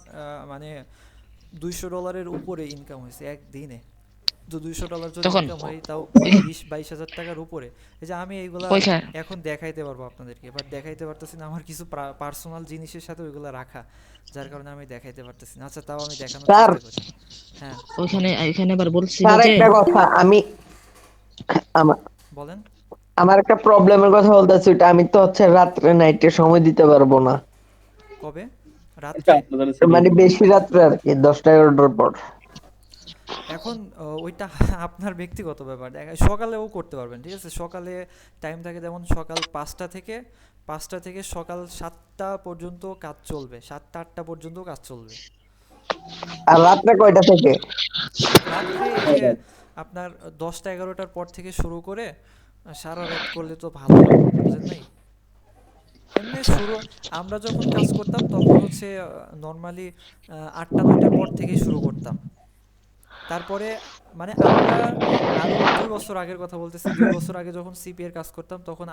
মানে $200 উপরে ইনকাম হয়েছে এক দিনে। তো $200 যদি তখন ইনকাম হয় তাও 20-22 হাজার টাকার উপরে। এই যে আমি এইগুলা ওইখানে এখন দেখাইতে পারবো আপনাদেরকে, বাট দেখাইতে পারতেছি না, আমার কিছু পার্সোনাল জিনিসের সাথে ওইগুলা রাখা, যার কারণে আমি দেখাইতে পারতেছি না। আচ্ছা তাও আমি দেখানোর স্যার চেষ্টা করি। হ্যাঁ ওইখানে আবার বলছিল স্যার যে একটা কথা, আমি আমার বলেন। আমার একটা প্রবলেমের কথা বলতেছি, ওটা আমি তো হচ্ছে রাত্রে নাইটে সময় দিতে পারবো না, কবে? রাত্রে? মানে বেশি রাত্রে আর কি, 10টা-11টার পর। এখন ওইটা আপনার ব্যক্তিগত ব্যাপার। সকালেও করতে পারবেন, ঠিক আছে? সকালে টাইম থাকে, যেমন সকাল 5টা থেকে সকাল 7টা পর্যন্ত কাজ চলবে, 7টা-8টা পর্যন্ত কাজ চলবে। আর রাত্রে কয়টা থেকে? রাত্রে এই যে আপনার 10টা-11টার পর থেকে শুরু করে সারা রাত করলে তো ভালো না, বুঝেন নাই? এমনি শুরু আমরা যখন কাজ করতাম তখন হচ্ছে নর্মালি 8টা-9টার পর থেকেই শুরু করতাম। তারপরে মানে আমরা আরো 2 বছর আগের কথা বলতেছি, 2 বছর আগে যখন সিপি এর কাজ করতাম তখন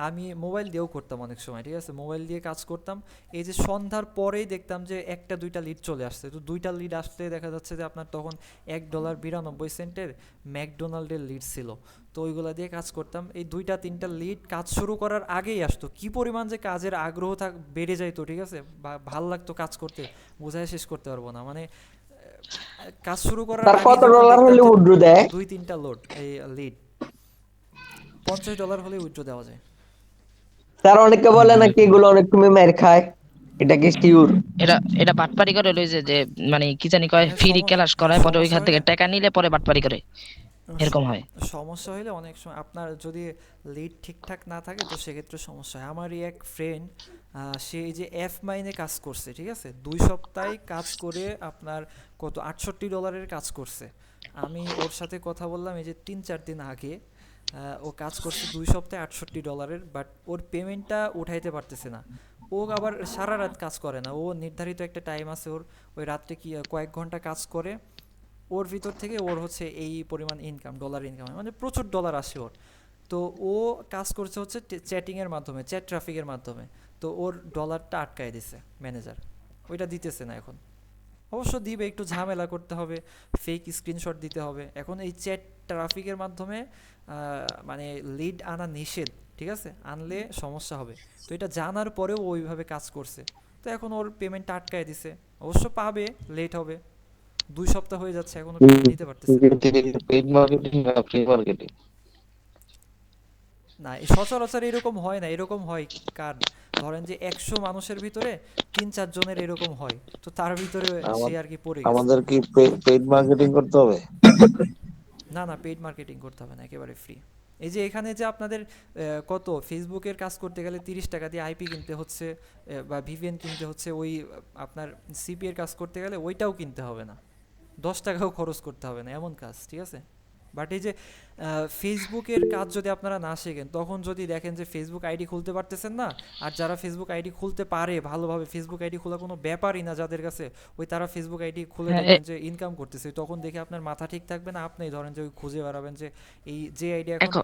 আমি মোবাইল দিয়েও করতাম অনেক সময়, ঠিক আছে? মোবাইল দিয়ে কাজ করতাম। এই যে সন্ধ্যার পরেই দেখতাম যে 1টা-2টা লিড চলে আসছে। তো 2টা লিড আসলে দেখা যাচ্ছে যে আপনার তখন $1.92 ম্যাকডোনাল্ডের লিড ছিল। তো ওইগুলা দিয়ে কাজ করতাম। এই 2টা-3টা লিড কাজ শুরু করার আগেই আসতো। কি পরিমাণ যে কাজের আগ্রহ বেড়ে যাইতো, ঠিক আছে? ভাল লাগতো কাজ করতে, বোঝায় শেষ করতে পারবো না। মানে কাজ শুরু করার স্যার আগে কত যখন ডলার দেখতাম হলে যে উইথড্র দেয়? 2-3টা লোড এই লিড $50 হলে উইথড্র দেওয়া যায়। স্যার অনেকে বলে নাকি এগুলো অনেক তুমি মার খায়, এটা কি শিওর? এটা বাটপারি করে লইছে যে মানে কি জানি কয় ফ্রি ক্লাস করায়, পরে ওইখান থেকে টাকা নিলে পরে বাটপারি করে, এরকম হয়। সমস্যা হইলে অনেক সময় আপনার যদি লিড ঠিকঠাক না থাকে তো সেক্ষেত্রে সমস্যা হয়। আমারই এক ফ্রেন্ড, সে এই যে এফ মাইনে কাজ করছে, ঠিক আছে? 2 সপ্তাহে কাজ করে আপনার কত $68 কাজ করছে। আমি ওর সাথে কথা বললাম এই যে 3-4 দিন আগে, ও কাজ করছে 2 সপ্তাহে $68, বাট ওর পেমেন্টটা উঠাইতে পারতেছে না। ও আবার সারা রাত কাজ করে না, ও নির্ধারিত একটা টাইম আছে ওর, ওই রাত্রে কি কয়েক ঘন্টা কাজ করে, ওর ভিতর থেকে ওর হচ্ছে এই পরিমাণ ইনকাম, ডলার ইনকাম, মানে প্রচুর ডলার আসে ওর। তো ও কাজ করছে হচ্ছে চ্যাটিংয়ের মাধ্যমে, চ্যাট ট্রাফিকের মাধ্যমে। তো ওর ডলারটা আটকায় দিছে ম্যানেজার, ওইটা দিতেছে না এখন। অবশ্য দিবে, একটু ঝামেলা করতে হবে, ফেক স্ক্রিনশট দিতে হবে। এখন এই চ্যাট ট্রাফিকের মাধ্যমে মানে লিড আনা নিষেধ, ঠিক আছে? আনলে সমস্যা হবে। তো এটা জানার পরেও ওইভাবে কাজ করছে। তো এখন ওর পেমেন্টটা আটকায় দিছে, অবশ্য পাবে, লেট হবে। 2 সপ্তাহ হয়ে যাচ্ছে এখনো পেমেন্ট দিতে পারতেছে পেইড মার্কেটিং না ফ্রি মার্কেটিং? না। সচরাচর এরকম হয় না, এরকম হয় কার ধরেন যে 100 মানুষের ভিতরে 3-4 জনের এরকম হয়, তো তার ভিতরে সে আর কি পড়ে গেছে। আমাদের কি পেইড মার্কেটিং করতে হবে? না না, পেইড মার্কেটিং করতে হবে না, একেবারে ফ্রি। এই যে এখানে যে আপনাদের কত ফেসবুকের কাজ করতে গেলে 30 টাকা দিয়ে আইপি কিনতে হচ্ছে বা ভিপিএন কিনতে হচ্ছে, ওই আপনার সিপি এর কাজ করতে গেলে ওইটাও কিনতে হবে না, 10 টাকাও খরচ করতে হবে না, এমন কাজ, ঠিক আছে? বাট এই যে ফেসবুকের কাজ যদি আপনারা না শেখেন, তখন যদি দেখেন যে ফেসবুক আইডি খুলতে পারতেছেন না, আর যারা ফেসবুক আইডি খুলতে পারে ভালোভাবে, ফেসবুক আইডি খোলা কোনো ব্যাপারই না যাদের কাছে, ওই তারা ফেসবুক আইডি খুলে দেখবেন যে ইনকাম করতেছে, তখন দেখে আপনার মাথা ঠিক থাকবে না, আপনি ধরেন যে ওই খুঁজে বেড়াবেন যে এই যে আইডি এখন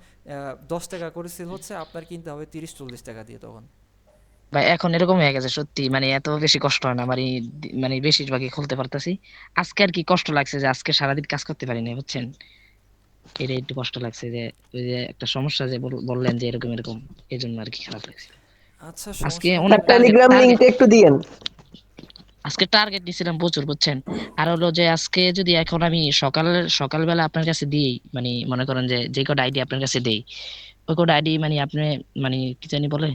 10 টাকা করে সেল হচ্ছে, আপনার কিনতে হবে 30-40 টাকা দিয়ে। তখন ভাই এখন এরকম হয়ে গেছে সত্যি, মানে এত বেশি কষ্ট হয় না, মানে বেশিরভাগই খুলতে পারতাছি। আজকে আর কি কষ্ট লাগছে যে আজকে সারাদিন কাজ করতে পারি না, বুঝছেন? এটা একটু কষ্ট লাগছে যে ওই যে একটা সমস্যা যে বললেন যে এরকম এরকম, এই জন্য আর কি খারাপ লাগছে। আচ্ছা, আজকে অনেক টেলিগ্রাম লিংকটা একটু দিয়েন। আজকে টার্গেট দিছিলাম প্রচুর, বুঝছেন? আর হলো যে আজকে যদি এখন আমি সকালবেলা আপনার কাছে দিই, মানে মনে করেন যে যে কটা আইডি আপনার কাছে দেই, ওই কোড আইডি মানে আপনি মানে কি জানি বলে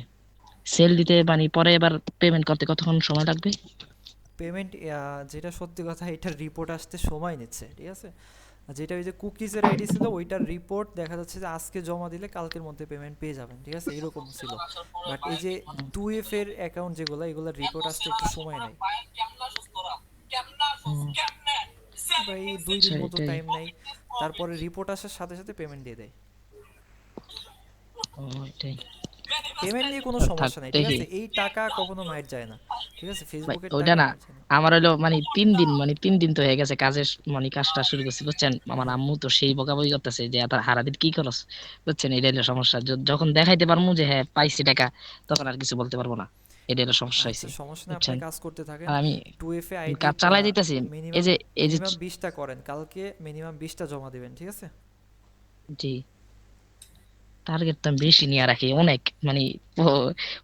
সেল দিতে মানে পরে এবার পেমেন্ট করতে কতক্ষণ সময় লাগবে? পেমেন্ট যেটা সত্যি কথা, এটার রিপোর্ট আসতে সময় নিচ্ছে, ঠিক আছে। আর যেটা ওই যে কুকিজের আইডি ছিল ওইটার রিপোর্ট দেখা যাচ্ছে যে আজকে জমা দিলে কালকের মধ্যে পেমেন্ট পেয়ে যাবেন, ঠিক আছে, এরকম ছিল। বাট এই যে 2F এর অ্যাকাউন্ট যেগুলো, এগুলোর রিপোর্ট আসতে একটু সময় নেয়, প্রায় 2 দিন আচ্ছা, মতো এটাই। টাইম নেয়। তারপরে রিপোর্ট আসার সাথে সাথে পেমেন্ট দিয়ে দেয়। ও এটাই। পেমেন্ট নিয়ে কোনো থাক সমস্যা নাই, ঠিক দেখি আছে, এই টাকা কখনো মাইর যায় না, ঠিক আছে, ভাই, ফেসবুকের ওইটা টাকা না, মাইর যায় না। আমার হলো মানে 3 দিন তো হয়ে গেছে কাজের মানে কাজটা শুরু করছি বুঝছেন। আমার আম্মু তো সেই বকাবকি করতেছে যে এত হারাদিন কি করস, বুঝছেন, এটা হলো সমস্যা। যখন দেখাইতে পারবো যে হ্যাঁ পাইছি টাকা, তখন আর কিছু বলতে পারবো না, এটা হলো সমস্যা আচ্ছা হয়েছে, সমস্যা নেই, আপনি বুঝছেন। কাজ করতে থাকেন। আর আমি 2F এ আমি আইডি কাজ চালাই দিতেছি। এই মিনিমাম যে এই যে 20টা করেন, কালকে মিনিমাম 20টা জমা দিবেন, ঠিক আছে। জি, টার্গেট তো আমি বেশি নিয়ে রাখি অনেক, মানে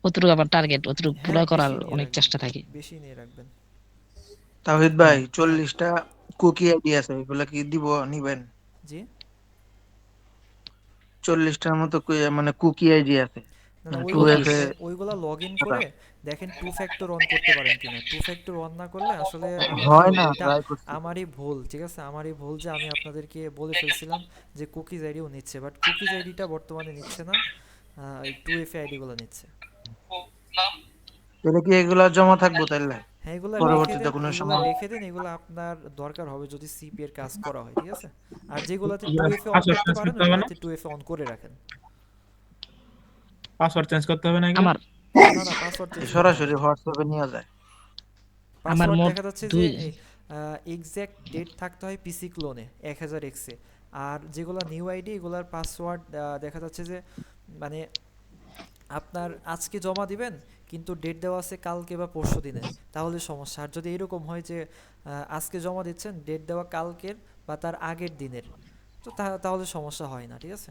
অতটুকু আমার টার্গেট, অতটুকু পুরো হ্যাঁ করার বেশি নিয়ে অনেক রাখবেন, চেষ্টা থাকে। বেশি নিয়ে রাখবেন। তাহিদ ভাই 40টা কুকি আইডি আছে, ওইগুলা কি দিব নিবেন? জি 40টার মতো মানে কুকি আইডি আছে, না না, মানে টু ওইগুলা এফ এ। ওইগুলা লগ ইন করে দেখেন 2 ফ্যাক্টর অন করতে পারেন কিনা। 2 ফ্যাক্টর অন না করলে আসলে আমি কি হয় না, বলবো, এটা ট্রাই করছি। আমারই ভুল, ঠিক আছে, আমারই ভুল যে আমি আপনাদেরকে বলে ফেলছিলাম যে কুকিজ আইডিও নিচ্ছে, বাট কুকিজ আইডিটা বর্তমানে নিচ্ছে না, এই 2F আইডিগুলো নিচ্ছে। তাহলে কি এগুলা জমা থাকবো তাইলে হ্যাঁ এগুলা রেখে পরবর্তীতে দেন, কোনো এগুলা সময়? রেখে দেন, এগুলা আপনার দরকার হবে যদি সিপি এর কাজ করা হয়, ঠিক আছে। আর যেগুলাতে ইয়ার 2F এ অন পাসওয়ার্ড করতে চেঞ্জ পারেন করতে হবে না? ওইগুলাতে 2F এ অন করে রাখেন। পাসওয়ার্ড চেঞ্জ করতে হবে না এগুলো? আমার না না, পাসওয়ার্ড চেঞ্জ করতে হবে সরাসরি না। হোয়াটসঅ্যাপে নিয়ে যায়। আমার পাসওয়ার্ড মোট দেখা যাচ্ছে যে 2 এক্সাক্ট ডেট থাকতে হয় পিসি ক্লোনে 1000x এ। আর যেগুলো নিউ আইডি এগুলার পাসওয়ার্ড দেখা যাচ্ছে যে মানে আপনার আজকে জমা দিবেন কিন্তু ডেট দেওয়া আছে কালকে বা পরশু দিনে, তাহলে সমস্যা। আর যদি এরকম হয় যে আজকে জমা দিচ্ছেন ডেট দেওয়া কালকের বা তার আগের দিনের, তো তাহলে সমস্যা হয় না, ঠিক আছে।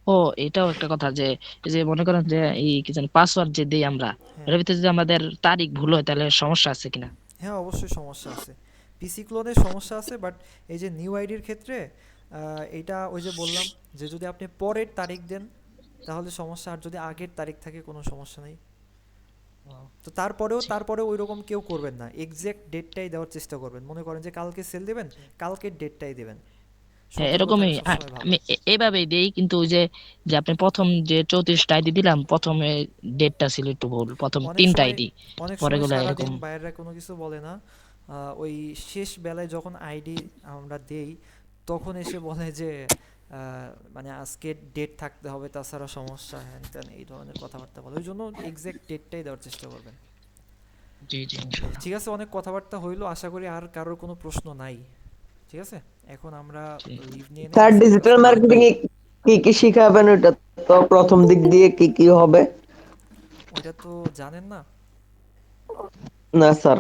ও এটাও একটা কথা যে এই যে মনে করেন যে এই কি জানি পাসওয়ার্ড যে দেই আমরা, হ্যাঁ এর ভিতরে যদি আমাদের তারিখ ভুল হয় তাহলে সমস্যা আছে কিনা? হ্যাঁ অবশ্যই সমস্যা আছে, পিসি ক্লোনে সমস্যা আছে, বাট এই যে নিউ আইডির ক্ষেত্রে এটা ওই যে বললাম যে যদি আপনি পরের তারিখ দেন তাহলে সমস্যা, আর যদি আগের তারিখ থাকে কোনো সমস্যা নেই। তো তারপরেও ওই রকম কেউ করবেন না, এক্সাক্ট ডেটটাই দেওয়ার চেষ্টা করবেন। মনে করেন যে কালকে সেল দেবেন, কালকের ডেটটাই দেবেন, হ্যাঁ সতর্ক এরকমই থাকা সবসময় ভালো। আমি এইভাবেই দেই, কিন্তু ওই যে যে আপনি প্রথম যে 34টা আইডি দিলাম, প্রথমে ডেটটা ছিল একটু ভুল, প্রথম অনেক 3টা সময় আইডি, অনেক পরে সময় গুলা সারাদিন এরকম। বাইরেরা কোনো কিছু বলে না, ওই শেষ বেলায় যখন আইডি আমরা দেই তখন এসে বলে যে মানে আজকে ডেট থাকতে হবে, তাছাড়া সমস্যা হ্যান ত্যান এই ধরনের কথাবার্তা বলে, ওই জন্য এক্সাক্ট ডেটটাই দেওয়ার চেষ্টা করবেন। জি জি ইনশাআল্লাহ। ঠিক আছে, অনেক কথাবার্তা হইলো, আশা করি আর কারোর কোনো প্রশ্ন নাই, ঠিক আছে। এখন আমরা লিভ নিয়ে নেই, স্যার আজকের ডিজিটাল ক্লাসটা মার্কেটিং এ কি কি শিখাবেন, ওটা তো প্রথম দিক দিয়ে কি কি হবে? ওইটা তো জানেন না। না স্যার,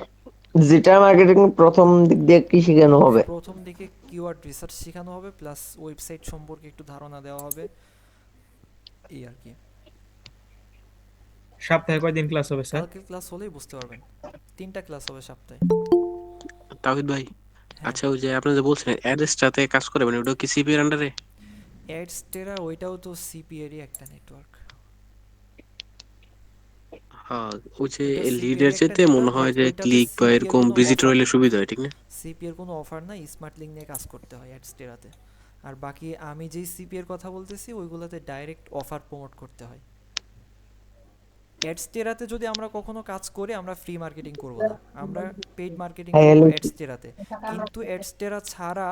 ডিজিটাল মার্কেটিং প্রথম দিক দিয়ে কি শেখানো হবে? প্রথম দিকে কিওয়ার্ড রিসার্চ শেখানো হবে, প্লাস ওয়েবসাইট সম্পর্কে একটু ধারণা দেওয়া হবে, এই আর কি। সপ্তাহে কয়দিন ক্লাস হবে স্যার? কালকে ক্লাস হলেই বুঝতে পারবেন, 3টা ক্লাস হবে সপ্তাহে। তাহিদ ভাই, হ্যাঁ আচ্ছা ওই যে আপনি যে বলছেন অ্যাড্রেসটাতে কাজ করে মানে ওটা কি সিপি এর আন্ডারে? অ্যাডস্টেরা ওইটাও তো সিপি এরই একটা নেটওয়ার্ক, হ্যাঁ, ওই যে ওইটা সিপি লিডের এর একটা চাইতে মনে নেটওয়ার্ক, হয় বাট যে ওইটাতে ক্লিক বা সিপি এর এরকম কোনো ভিজিটর অফার হইলে নাই, সুবিধা হয়, ঠিক না? সিপি এর কোনো অফার নাই, স্মার্ট লিঙ্ক নিয়ে কাজ করতে হয় অ্যাডস্টেরাতে। আর বাকি আমি যেই সিপি এর কথা বলতেছি ওইগুলোতে ডাইরেক্ট অফার প্রমোট করতে হয়। অ্যাডস্টেরাতে যদি আমরা কখনো কাজ করি আমরা ফ্রি মার্কেটিং করব না, আমরা পেইড মার্কেটিং করব অ্যাডস্টেরাতে। কিন্তু অ্যাডস্টেরা ছাড়া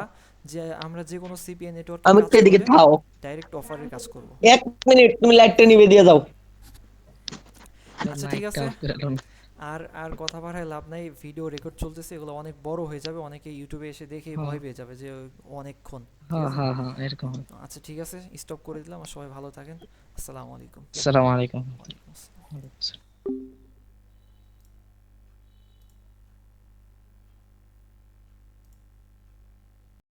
যে আমরা যে কোনো সিপিএ নেটওয়ার্কে আমি কাজ তো এদিকে করলে থাও, ডাইরেক্ট অফারের কাজ করব। 1 মিনিট তুমি লাইটটা নিভে দিয়ে যাও। আচ্ছা ঠিক আছে, আর আর কথা বাড়ায় লাভ নাই, ভিডিও রেকর্ড চলতেছে, এগুলো অনেক বড় হয়ে যাবে, অনেকে ইউটিউবে এসে দেখে ভয় পেয়ে যাবে যে অনেকক্ষণ, ঠিক হ্যাঁ আছে। হ্যাঁ হ্যাঁ এরকম। আচ্ছা ঠিক আছে, স্টপ করে দিলাম, আর সবাই ভালো থাকেন, আসসালামু আলাইকুম। আসসালামু আলাইকুম। ওয়ালাইকুম আসসালাম।